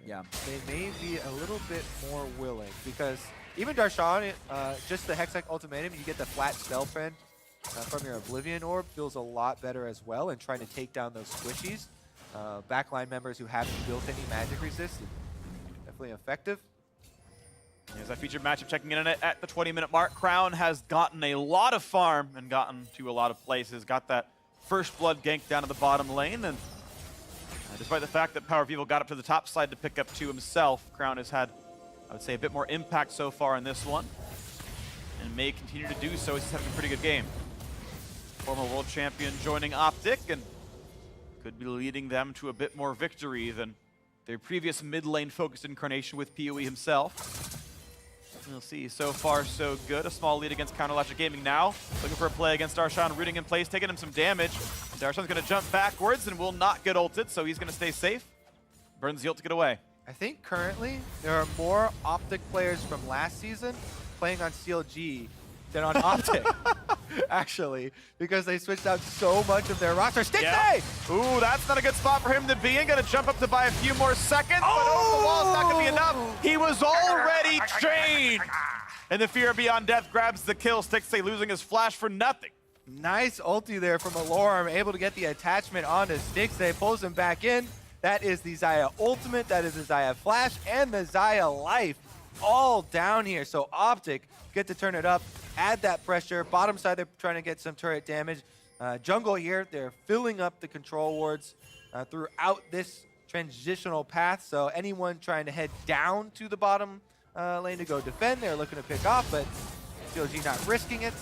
Yeah. They may be a little bit more willing because even Darshan, just the Hextech Ultimatum, you get the flat spell print from your Oblivion Orb, feels a lot better as well, and trying to take down those squishies. Backline members who haven't built any magic resist, definitely effective. Here's that featured matchup checking in at the 20-minute mark. Crown has gotten a lot of farm and gotten to a lot of places. Got that first blood gank down to the bottom lane, and despite the fact that Power of Evil got up to the top side to pick up 2 himself, Crown has had, I would say, a bit more impact so far in this one, and may continue to do so. He's having a pretty good game. Former world champion joining OpTic, and could be leading them to a bit more victory than their previous mid lane focused incarnation with PoE himself. We'll see. So far, so good. A small lead against Counterlogic Gaming now. Looking for a play against Darshan, rooting in place, taking him some damage. Darshan's going to jump backwards and will not get ulted, so he's going to stay safe. Burns the ult to get away. I think currently there are more OpTic players from last season playing on CLG than on OpTic, actually, because they switched out so much of their roster. Stixxay! Yeah. Ooh, that's not a good spot for him to be in. Gonna jump up to buy a few more seconds, but over the wall is not gonna be enough. He was already chained. And the Fear Beyond Death grabs the kill. Stixxay losing his flash for nothing. Nice ulti there from Alorm, able to get the attachment onto Stixxay, pulls him back in. That is the Xayah ultimate, that is the Xayah flash, and the Xayah life all down here. So OpTic get to turn it up, add that pressure. Bottom side, they're trying to get some turret damage. Jungle here, they're filling up the control wards throughout this transitional path. So anyone trying to head down to the bottom lane to go defend, they're looking to pick off, but CLG not risking it.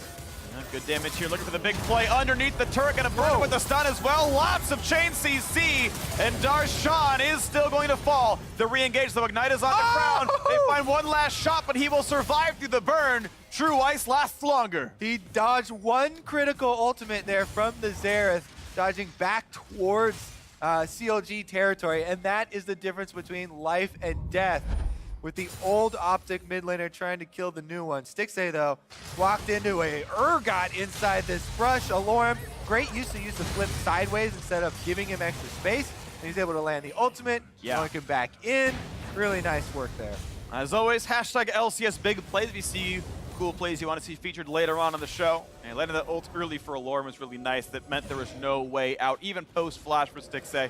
Good damage here, looking for the big play underneath the turret, gonna burn it with the stun as well. Lots of chain CC, and Darshan is still going to fall. The re-engage, the Ignite is on the Crown. They find one last shot, but he will survive through the burn. True Ice lasts longer. He dodged one critical ultimate there from the Xerath, dodging back towards CLG territory, and that is the difference between life and death. With the old OpTic mid laner trying to kill the new one. Stixxay, though, walked into a Urgot inside this brush. Alorm, great use to use the flip sideways instead of giving him extra space. And he's able to land the ultimate, going him back in. Really nice work there. As always, hashtag LCS big plays. If you see cool plays you want to see featured later on in the show. And landing that ult early for Alorm was really nice. That meant there was no way out, even post-flash for Stixxay.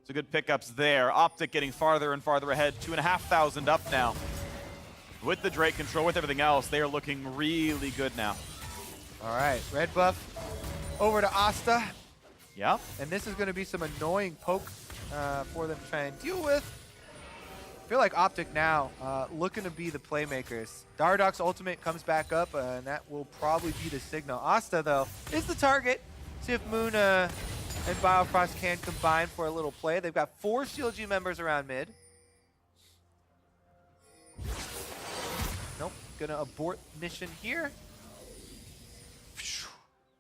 So good pickups there. OpTic getting farther and farther ahead. 2,500 up now. With the Drake control, with everything else, they are looking really good now. All right, red buff over to Asta. Yeah. And this is going to be some annoying poke for them to try and deal with. I feel like OpTic now looking to be the playmakers. Dardoch's ultimate comes back up, and that will probably be the signal. Asta, though, is the target. See if Moon and Biofrost can combine for a little play. They've got 4 CLG members around mid. Nope, gonna abort mission here.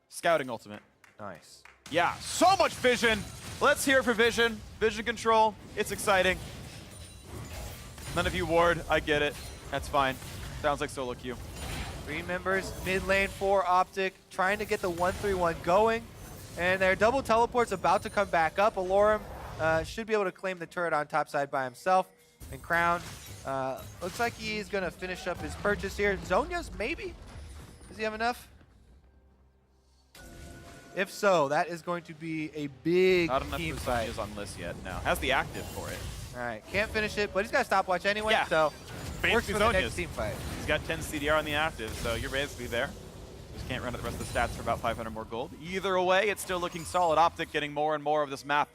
Scouting ultimate. Nice. Yeah, so much vision. Let's hear it for vision. Vision control, it's exciting. None of you ward, I get it. That's fine. Sounds like solo queue. 3 members, mid lane for OpTic, trying to get the 1-3-1 going. And their double teleport's about to come back up. Alorm should be able to claim the turret on top side by himself. And Crown looks like he's going to finish up his purchase here. Zhonya's maybe? Does he have enough? If so, that is going to be a big team fight. Not enough on list yet, no. Has the active for it. All right, can't finish it, but he's got a stopwatch anyway, so works for the next team fight. He's got 10 CDR on the active, so you're basically there. Just can't run at the rest of the stats for about 500 more gold. Either way, it's still looking solid. OpTic getting more and more of this map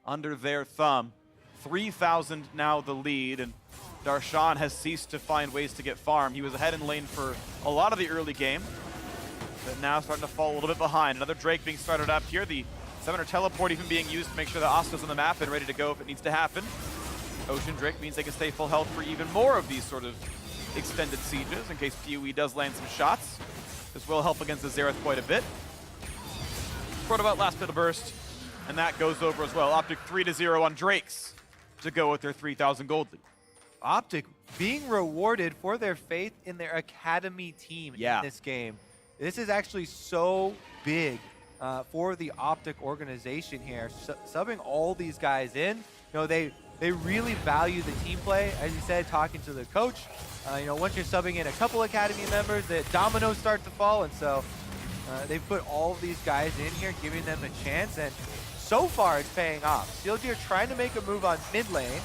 under their thumb. 3,000 now the lead, and Darshan has ceased to find ways to get farm. He was ahead in lane for a lot of the early game, but now starting to fall a little bit behind. Another Drake being started up here. The 700 teleport even being used to make sure that Asta's on the map and ready to go if it needs to happen. Ocean Drake means they can stay full health for even more of these sort of extended sieges in case PoE does land some shots. This will help against the Xerath quite a bit. Protobot last bit of burst, and that goes over as well. OpTic 3-0 on Drakes to go with their 3,000 gold lead. OpTic being rewarded for their faith in their academy team in this game. This is actually so big for the OpTic organization here. Subbing all these guys in, they really value the team play. As you said, talking to the coach, once you're subbing in a couple academy members, the dominoes start to fall, and so they've put all of these guys in here, giving them a chance, and so far it's paying off. CLG are trying to make a move on mid lane.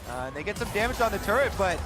And they get some damage on the turret, but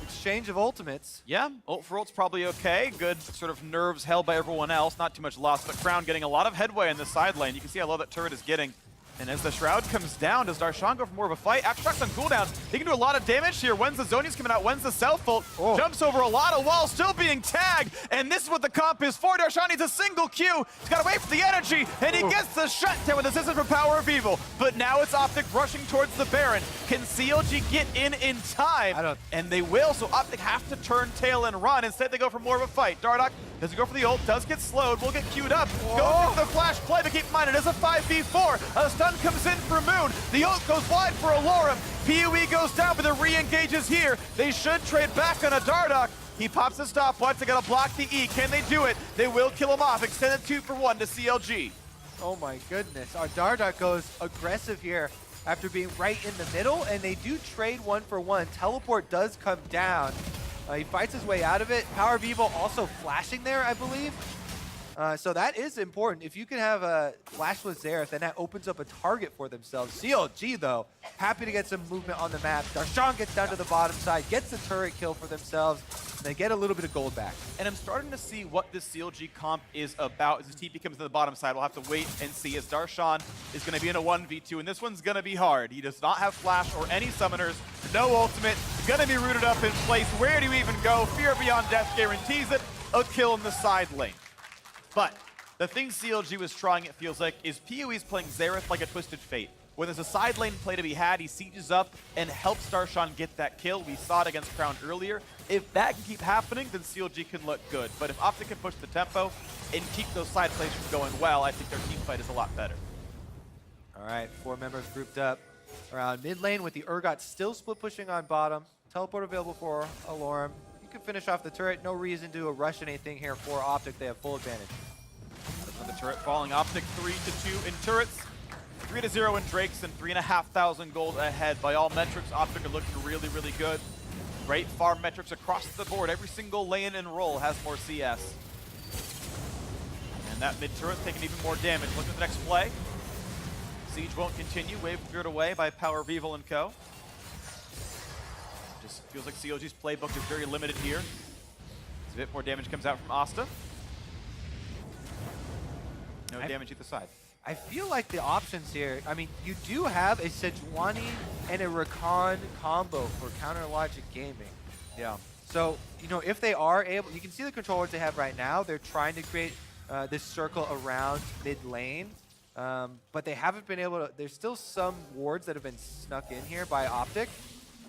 exchange of ultimates. Yeah, ult for ult's probably okay. Good sort of nerves held by everyone else. Not too much loss, but Crown getting a lot of headway in the side lane. You can see how low that turret is getting. And as the Shroud comes down, does Darshan go for more of a fight? Aftershocks on cooldown. He can do a lot of damage here. When's the Zonia's coming out? When's the Self ult? Jumps over a lot of walls, still being tagged. And this is what the comp is for. Darshan needs a single Q. He's got to wait for the energy, and he gets the shutdown with assistance from Power of Evil. But now it's OpTic rushing towards the Baron. Can CLG get in time? And they will, so OpTic have to turn tail and run. Instead, they go for more of a fight. Dardoch doesn't go for the ult, does get slowed, will get queued up. Goes for the flash play, but keep in mind, it is a 5v4. A stun comes in for Moon. The ult goes wide for Alorum. PoE goes down, but the re-engages here. They should trade back on a Dardoch. He pops a stopwatch, they gotta block the E. Can they do it? They will kill him off. Extended 2-for-1 to CLG. Oh my goodness, our Dardoch goes aggressive here after being right in the middle, and they do trade 1-for-1. Teleport does come down. He fights his way out of it. Power of Evil also flashing there, I believe. So that is important. If you can have a flash with Xerath, then that opens up a target for themselves. CLG, though, happy to get some movement on the map. Darshan gets down to the bottom side, gets the turret kill for themselves, and they get a little bit of gold back. And I'm starting to see what this CLG comp is about. As his TP comes to the bottom side, we'll have to wait and see, as Darshan is going to be in a 1v2, and this one's going to be hard. He does not have flash or any summoners, no ultimate, going to be rooted up in place. Where do you even go? Fear Beyond Death guarantees it, a kill in the side lane. But the thing CLG was trying, it feels like, is PoE's playing Xerath like a Twisted Fate. When there's a side lane play to be had, he sieges up and helps Darshan get that kill. We saw it against Crown earlier. If that can keep happening, then CLG can look good. But if OpTic can push the tempo and keep those side plays from going well, I think their team fight is a lot better. All right, 4 members grouped up around mid lane with the Urgot still split pushing on bottom. Teleport available for Alorum. Can finish off the turret. No reason to rush anything here for OpTic. They have full advantage. The turret falling. OpTic 3-2 in turrets, 3-0 in Drakes, and 3,500 gold ahead. By all metrics, OpTic are looking really, really good. Great farm metrics across the board. Every single lane and role has more CS. And that mid turret taking even more damage. Look at the next play. Siege won't continue. Wave cleared away by Power of Evil and co. Just feels like CLG's playbook is very limited here. As a bit more damage comes out from Asta. No damage either side. I feel like the options here, I mean, you do have a Sejuani and a Rakan combo for Counter Logic Gaming. Yeah. So, if they are able, you can see the controllers they have right now. They're trying to create this circle around mid lane. But they haven't been able to, there's still some wards that have been snuck in here by OpTic.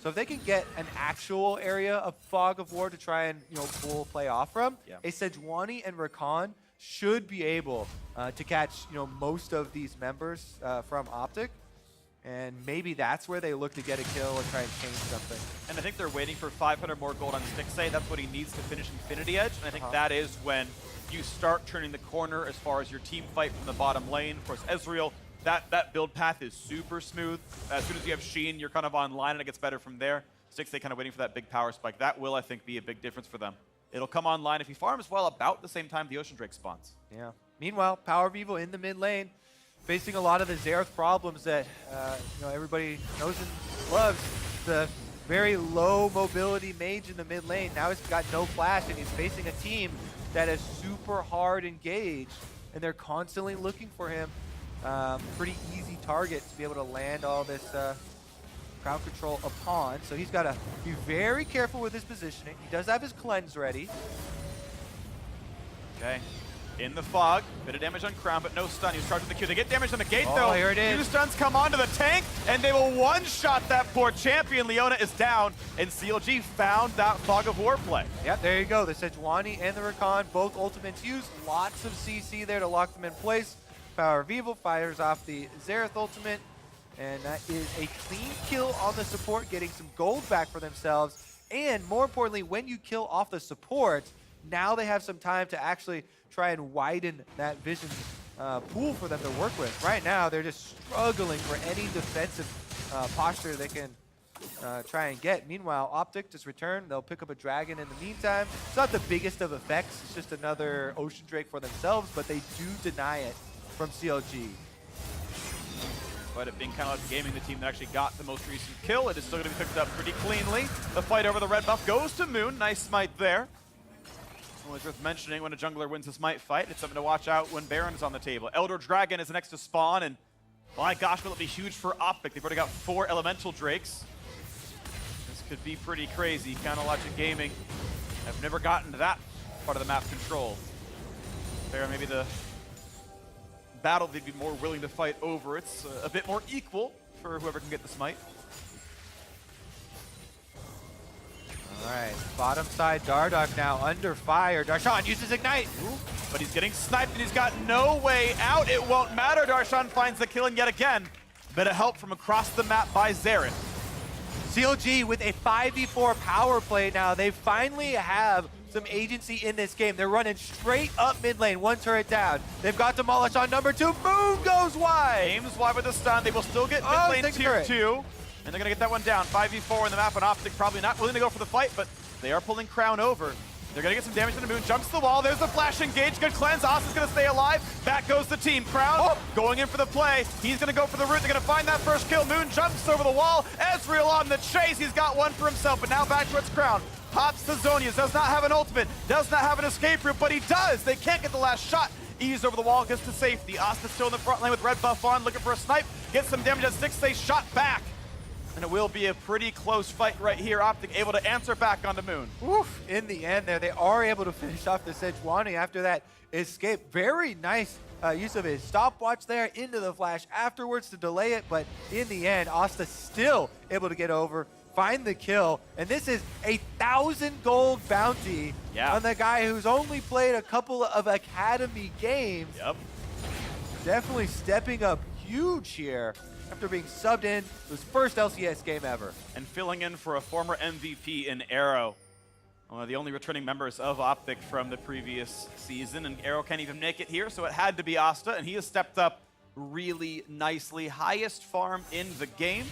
So if they can get an actual area of Fog of War to try and, pull play off from, a Sejuani and Rakan should be able to catch, most of these members from OpTic. And maybe that's where they look to get a kill and try and change something. And I think they're waiting for 500 more gold on Stixxay. That's what he needs to finish Infinity Edge. And I think that is when you start turning the corner as far as your team fight from the bottom lane. Of course, Ezreal, that build path is super smooth. As soon as you have Sheen, you're kind of online and it gets better from there. Stixxay kind of waiting for that big power spike. That will, I think, be a big difference for them. It'll come online if he farms well about the same time the Ocean Drake spawns. Yeah. Meanwhile, Power of Evil in the mid lane, facing a lot of the Xerath problems that everybody knows and loves. The very low mobility mage in the mid lane. Now he's got no flash and he's facing a team that is super hard engaged, and they're constantly looking for him. Pretty easy target to be able to land all this crowd control upon. So he's got to be very careful with his positioning. He does have his cleanse ready. Okay. in the fog. Bit of damage on Crown, but no stun. He's charging the Q. They get damage on the gate, Oh, though. here it is. 2 stuns come onto the tank, and they will one-shot that poor champion. Leona is down, and CLG found that Fog of War play. Yep, there you go. The Sejuani and the Rakan, both ultimates used. Lots of CC there to lock them in place. Power of Evil fires off the Xerath ultimate, and that is a clean kill on the support, getting some gold back for themselves. And more importantly, when you kill off the support, now they have some time to actually try and widen that vision pool for them to work with. Right now, they're just struggling for any defensive posture they can try and get. Meanwhile, OpTic just returned. They'll pick up a dragon in the meantime. It's not the biggest of effects. It's just another Ocean Drake for themselves, but they do deny it from CLG. But it being kind of like Gaming, the team that actually got the most recent kill, it is still going to be picked up pretty cleanly. The fight over the red buff goes to Moon. Nice smite there. Always worth mentioning when a jungler wins a smite fight. It's something to watch out when Baron is on the table. Elder Dragon is next to spawn, and my gosh, will it be huge for OpTic. They've already got 4 Elemental Drakes. This could be pretty crazy. Logic Gaming have never gotten to that part of the map control. Baron maybe the battle they'd be more willing to fight over. It's a bit more equal for whoever can get the smite. All right, bottom side, Dardoch now under fire. Darshan uses Ignite. Ooh, but he's getting sniped and he's got no way out. It won't matter. Darshan finds the kill, and yet again, bit of help from across the map by Xerath. CLG with a 5v4 power play now. They finally have some agency in this game. They're running straight up mid lane, 1 turret down. They've got Demolish on number 2. Moon goes wide. Aims wide with the stun. They will still get mid lane tier 2. And they're going to get that one down. 5v4 in the map, and OpTic probably not willing to go for the fight, but they are pulling Crown over. They're going to get some damage to the Moon. Jumps the wall. There's the flash engage. Good cleanse. Asta's going to stay alive. Back goes the team. Crown going in for the play. He's going to go for the root. They're going to find that first kill. Moon jumps over the wall. Ezreal on the chase. He's got one for himself, but now back towards Crown. Pops the Zonias. Does not have an ultimate. Does not have an escape route, but he does. They can't get the last shot. Ease over the wall. Gets to safety. Asta still in the front lane with red buff on. Looking for a snipe. Gets some damage at 6. They shot back. And it will be a pretty close fight right here. OpTic able to answer back onto Moon. Oof, in the end there, they are able to finish off the Sejuani after that escape. Very nice use of his stopwatch there into the flash afterwards to delay it, but in the end, Asta still able to get over, find the kill, and this is a 1,000 gold bounty on the guy who's only played a couple of academy games. Yep. Definitely stepping up huge here after being subbed in his first LCS game ever. And filling in for a former MVP in Arrow. One of the only returning members of OpTic from the previous season, and Arrow can't even make it here, so it had to be Asta, and he has stepped up really nicely. Highest farm in the game,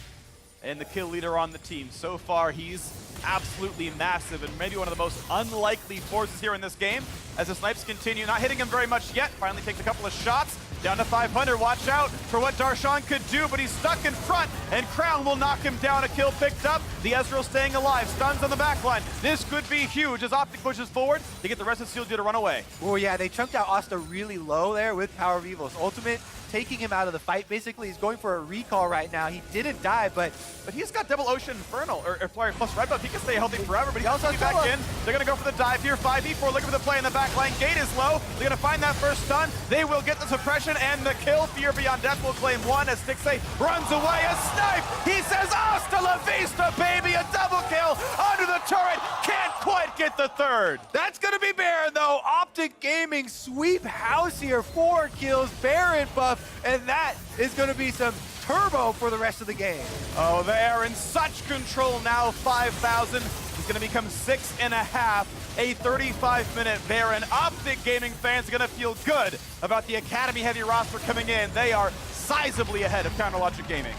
and the kill leader on the team. So far, he's absolutely massive, and maybe one of the most unlikely forces here in this game, as the snipes continue. Not hitting him very much yet, finally takes a couple of shots. Down to 500, watch out for what Darshan could do, but he's stuck in front, and Crown will knock him down. A kill picked up. The Ezreal staying alive, stuns on the backline. This could be huge as OpTic pushes forward to get the rest of CLG to run away. Oh yeah, they chunked out Asta really low there with Power of Evil's ultimate, taking him out of the fight. Basically, he's going for a recall right now. He didn't die, but he's got double Ocean Infernal, or Flyer plus red buff. He can stay healthy forever, but he also back in. They're going to go for the dive here. 5v4 looking for the play in the back line. Gate is low. They're going to find that first stun. They will get the suppression and the kill. Fear Beyond Death will claim one as Stixay runs away. A snipe! He says, hasta la vista, baby! A double kill under the turret. Can't quite get the third. That's going to be Baron, though. OpTic Gaming sweep house here. 4 kills, Baron buff, and that is going to be some turbo for the rest of the game. Oh, they are in such control now. 5,000 is going to become 6.5. A 35-minute Baron. OpTic Gaming fans are going to feel good about the Academy-heavy roster coming in. They are sizably ahead of Logic Gaming.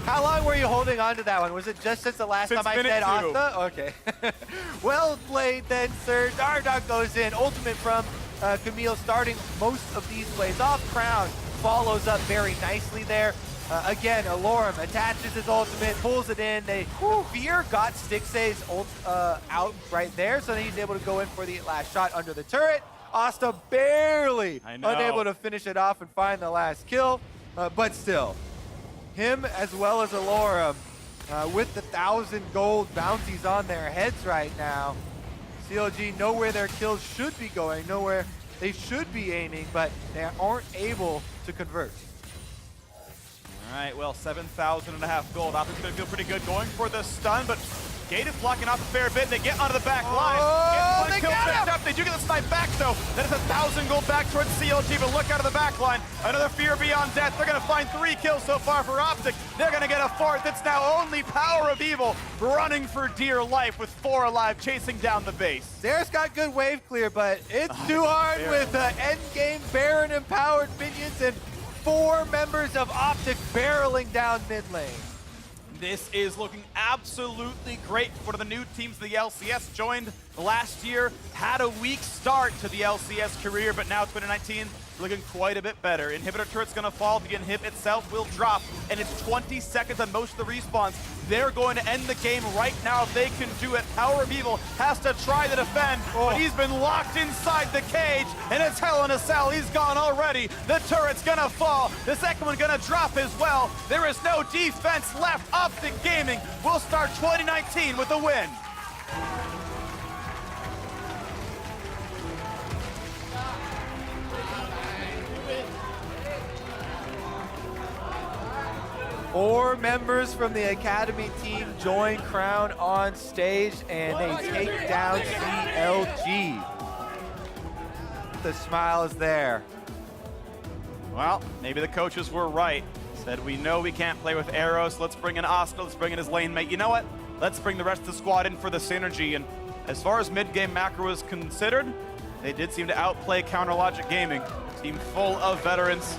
How long were you holding on to that one? Was it just since the last time I said Asta? Okay. Well played then, sir. Dardoch goes in. Ultimate from Camille starting most of these plays off. Crown follows up very nicely there. Again, Alorum attaches his ultimate, pulls it in. Fear got Stixay's ult out right there, so then he's able to go in for the last shot under the turret. Asta barely unable to finish it off and find the last kill, but still, him as well as Alorum with the 1,000 gold bounties on their heads right now. CLG know where their kills should be going, know where they should be aiming, but they aren't able to convert. All right, well, 7,500 gold. OpTic's going to feel pretty good going for the stun, but Gate is blocking off a fair bit. They get onto the back line. Oh, Get one kill picked up. They do get the snipe back, though. That is 1,000 gold back towards CLG, but look out of the back line. Another fear beyond death. They're going to find 3 kills so far for OpTic. They're going to get a 4th. It's now only Power of Evil running for dear life with 4 alive, chasing down the base. Xerath's got good wave clear, but it's too hard with the end-game Baron-empowered minions and 4 members of OpTic barreling down mid lane. This is looking absolutely great for the new teams. The LCS joined last year, had a weak start to the LCS career, but now 2019 looking quite a bit better. Inhibitor turret's gonna fall, the inhib itself will drop, and it's 20 seconds on most of the respawns. They're going to end the game right now if they can do it. Power of Evil has to try to defend, but he's been locked inside the cage, and it's Hell in a Cell. He's gone already. The turret's gonna fall. The second one gonna drop as well. There is no defense left. OpTic Gaming will start 2019 with a win. Four members from the Academy team join Crown on stage, and they take down CLG. The smile is there. Well, maybe the coaches were right. Said, we know we can't play with Eros. Let's bring in Asta. Let's bring in his lane mate. You know what? Let's bring the rest of the squad in for the synergy. And as far as mid-game macro is considered, they did seem to outplay CounterLogic Gaming. Team full of veterans.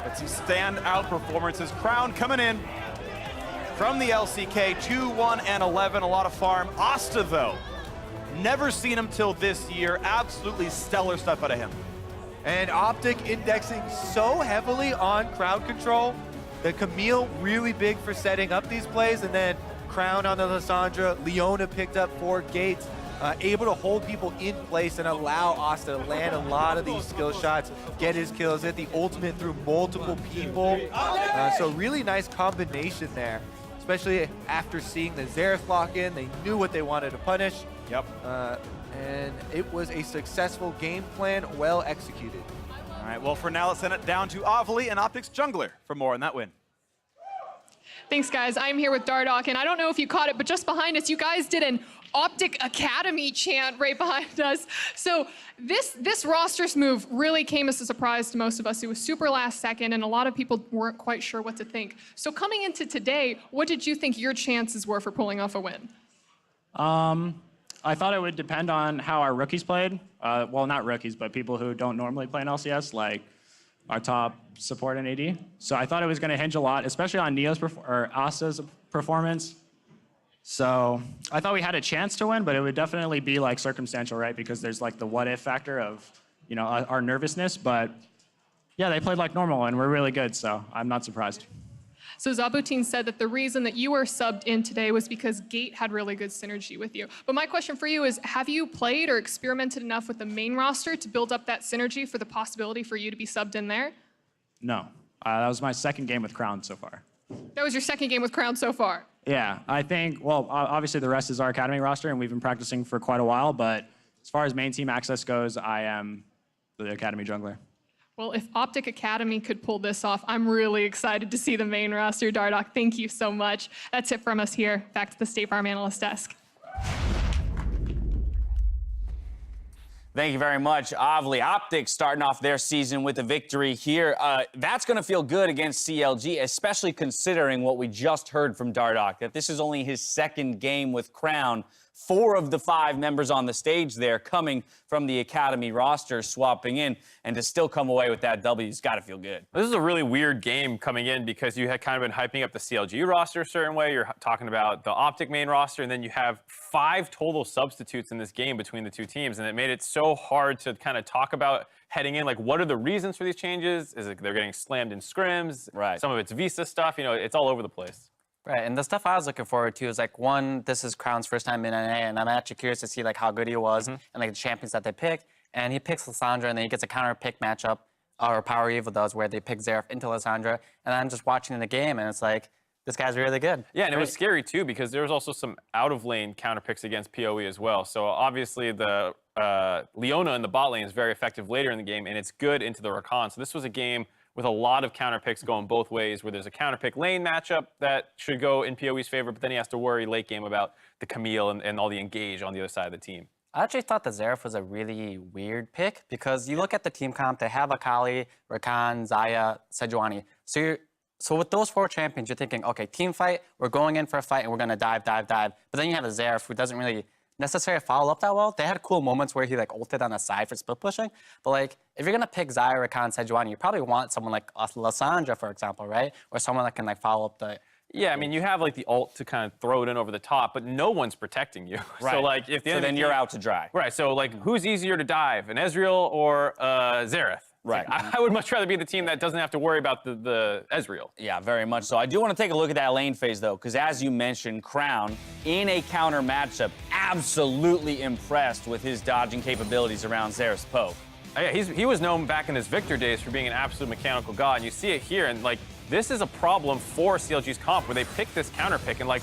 But some standout performances. Crown coming in from the LCK, 2-1 and 11, a lot of farm. Asta, though, never seen him till this year. Absolutely stellar stuff out of him. And OpTic indexing so heavily on crowd control. The Camille really big for setting up these plays, and then Crown on the Lissandra. Leona picked up 4 gates. Able to hold people in place and allow Asta to land a lot of these skill shots, get his kills, hit the ultimate through multiple people. So really nice combination there, especially after seeing the Xerath lock in. They knew what they wanted to punish. Yep. And it was a successful game plan, well executed. All right, well, for now, let's send it down to Avali and OpTic's jungler for more on that win. Thanks, guys. I'm here with Dardoch, and I don't know if you caught it, but just behind us, you guys did an OpTic Academy chant right behind us. So this roster's move really came as a surprise to most of us. It was super last second, and a lot of people weren't quite sure what to think. So coming into today, what did you think your chances were for pulling off a win? I thought it would depend on how our rookies played. Well, not rookies, but people who don't normally play in LCS, like our top support and AD. So I thought it was going to hinge a lot, especially on Neo's or Asta's performance. So I thought we had a chance to win, but it would definitely be like circumstantial, right? Because there's like the what if factor of, you know, our nervousness. But yeah, they played like normal and we're really good. So I'm not surprised. So Zabutin said that the reason that you were subbed in today was because Gate had really good synergy with you. But my question for you is, have you played or experimented enough with the main roster to build up that synergy for the possibility for you to be subbed in there? No, that was my second game with Crown so far. That was your second game with Crown so far? Yeah, I think, well, obviously the rest is our Academy roster and we've been practicing for quite a while, but as far as main team access goes, I am the Academy jungler. Well, if OpTic Academy could pull this off, I'm really excited to see the main roster. Dardoch, thank you so much. That's it from us here. Back to the State Farm Analyst Desk. Thank you very much, Avli. OpTic starting off their season with a victory here. That's going to feel good against CLG, especially considering what we just heard from Dardoch, that this is only his second game with Crown. 4 of the 5 members on the stage there coming from the Academy roster, swapping in, and to still come away with that W, it's got to feel good. This is a really weird game coming in because you had kind of been hyping up the CLG roster a certain way. You're talking about the OpTic main roster, and then you have 5 total substitutes in this game between the 2 teams, and it made it so hard to kind of talk about heading in, like, what are the reasons for these changes? Is it they're getting slammed in scrims? Right. Some of it's Visa stuff. You know, it's all over the place. Right, and the stuff I was looking forward to is, like, one, this is Crown's first time in NA, and I'm actually curious to see, like, how good he was and, like, the champions that they picked. And he picks Lissandra, and then he gets a counter pick matchup, or Power Evil does, where they pick Xerath into Lissandra. And I'm just watching the game, and it's like, this guy's really good. Yeah, and it was scary too because there was also some out-of-lane counter picks against PoE as well. So obviously the Leona in the bot lane is very effective later in the game, and it's good into the Rakan. So this was a game with a lot of counter picks going both ways, where there's a counter pick lane matchup that should go in PoE's favor, but then he has to worry late game about the Camille and all the engage on the other side of the team. I actually thought the Xerath was a really weird pick because you look at the team comp, they have Akali, Rakan, Xayah, Sejuani. So with those 4 champions, you're thinking, okay, team fight, we're going in for a fight and we're gonna dive. But then you have a Xerath who doesn't really necessarily follow up that well. They had cool moments where he like ulted on the side for split pushing, but like if you're gonna pick Xayah, Rakan, Sejuani, you probably want someone like Lysandra, for example, right? Or someone that can like follow up the. Yeah, I mean, you have like the ult to kind of throw it in over the top, but no one's protecting you. Right. So like if then you're out to dry. Right. So like who's easier to dive, an Ezreal or Xerath? Right. Like, I would much rather be the team that doesn't have to worry about the Ezreal. Yeah, very much so. I do want to take a look at that lane phase, though, because as you mentioned, Crown, in a counter matchup, absolutely impressed with his dodging capabilities around Xerath's poke. Yeah, he was known back in his Victor days for being an absolute mechanical god, and you see it here, and like, this is a problem for CLG's comp where they pick this counter pick and like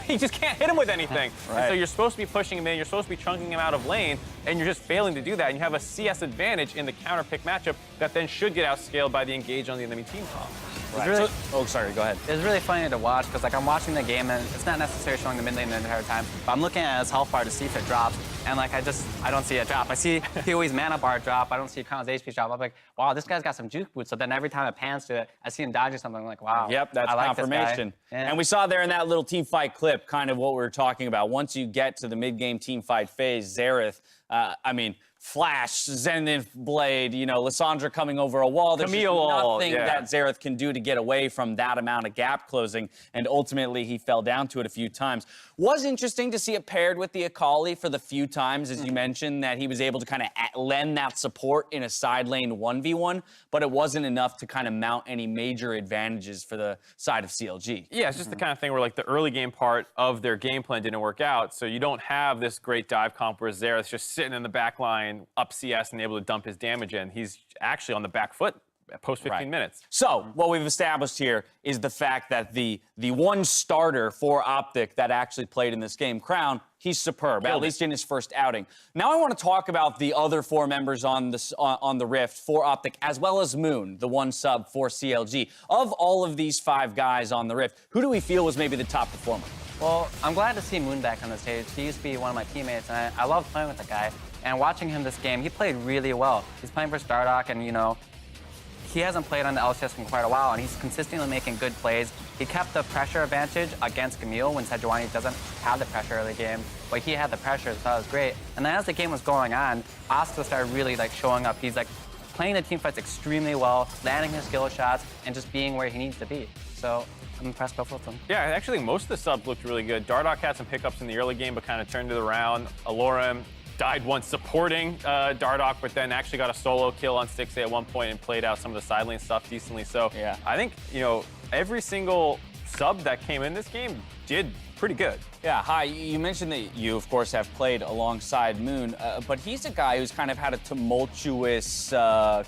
he just can't hit him with anything. Right. And so you're supposed to be pushing him in, you're supposed to be chunking him out of lane, and you're just failing to do that. And you have a CS advantage in the counter pick matchup that then should get outscaled by the engage on the enemy team comp. Right. Really, Oh, sorry, go ahead. it's really funny to watch because like I'm watching the game and it's not necessarily showing the mid lane the entire time, but I'm looking at his health bar to see if it drops, and like I don't see it drop. I see PoE's mana bar drop. I don't see Crown's HP drop. I'm like, wow, this guy's got some juke boots. So then every time it pans to it, I see him dodging something. I'm like, wow. Yep, that's I like confirmation. This guy. Yeah. And we saw there in that little team fight clip kind of what we were talking about. Once you get to the mid-game team fight phase, Xerath, Flash, Zenith Blade, Lysandra coming over a wall. There's just nothing that Xerath can do to get away from that amount of gap closing, and ultimately he fell down to it a few times. Was interesting to see it paired with the Akali for the few times, as you mentioned, that he was able to kind of lend that support in a side lane 1v1, but it wasn't enough to kind of mount any major advantages for the side of CLG. Yeah, it's just the kind of thing where like the early game part of their game plan didn't work out, so you don't have this great dive comp where Xerath's just sitting in the back line up CS and able to dump his damage in. He's actually on the back foot post 15 minutes. So what we've established here is the fact that the one starter for OpTic that actually played in this game, Crown, he's superb, at least in his first outing. Now I want to talk about the other 4 members on the Rift for OpTic, as well as Moon, the one sub for CLG. Of all of these 5 guys on the Rift, who do we feel was maybe the top performer? Well, I'm glad to see Moon back on the stage. He used to be one of my teammates, and I love playing with the guy. And watching him this game, he played really well. He's playing for Stardock, and he hasn't played on the LCS in quite a while, and he's consistently making good plays. He kept the pressure advantage against Camille when Sejuani doesn't have the pressure early game, but he had the pressure, so that was great. And then as the game was going on, Oscar started really showing up. He's playing the team fights extremely well, landing his skill shots, and just being where he needs to be. So I'm impressed both with them. Yeah, I actually think most of the subs looked really good. Dardoch had some pickups in the early game, but kind of turned it around. Alorum died once supporting Dardoch, but then actually got a solo kill on Stixxay at one point and played out some of the side lane stuff decently. So yeah, I think, every single sub that came in this game did pretty good. Yeah, Hi, you mentioned that you, of course, have played alongside Moon, but he's a guy who's kind of had a tumultuous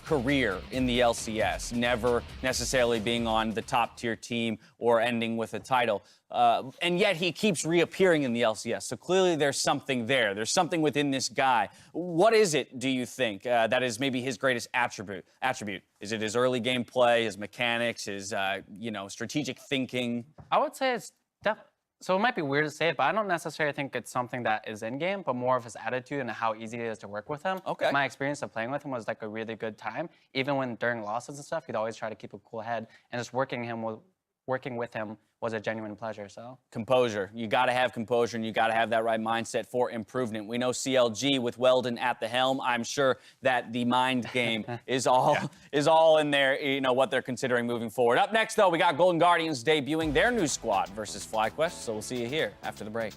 career in the LCS, never necessarily being on the top-tier team or ending with a title. And yet he keeps reappearing in the LCS, so clearly there's something there. There's something within this guy. What is it, do you think, that is maybe his greatest attribute? Is it his early game play, his mechanics, his, strategic thinking? I would say it's definitely. So it might be weird to say it, but I don't necessarily think it's something that is in-game, but more of his attitude and how easy it is to work with him. Okay. My experience of playing with him was a really good time. Even when during losses and stuff, he'd always try to keep a cool head, and just working with him was a genuine pleasure, so. Composure. You got to have composure, and you got to have that right mindset for improvement. We know CLG with Weldon at the helm. I'm sure that the mind game is all in there, what they're considering moving forward. Up next, though, we got Golden Guardians debuting their new squad versus FlyQuest, so we'll see you here after the break.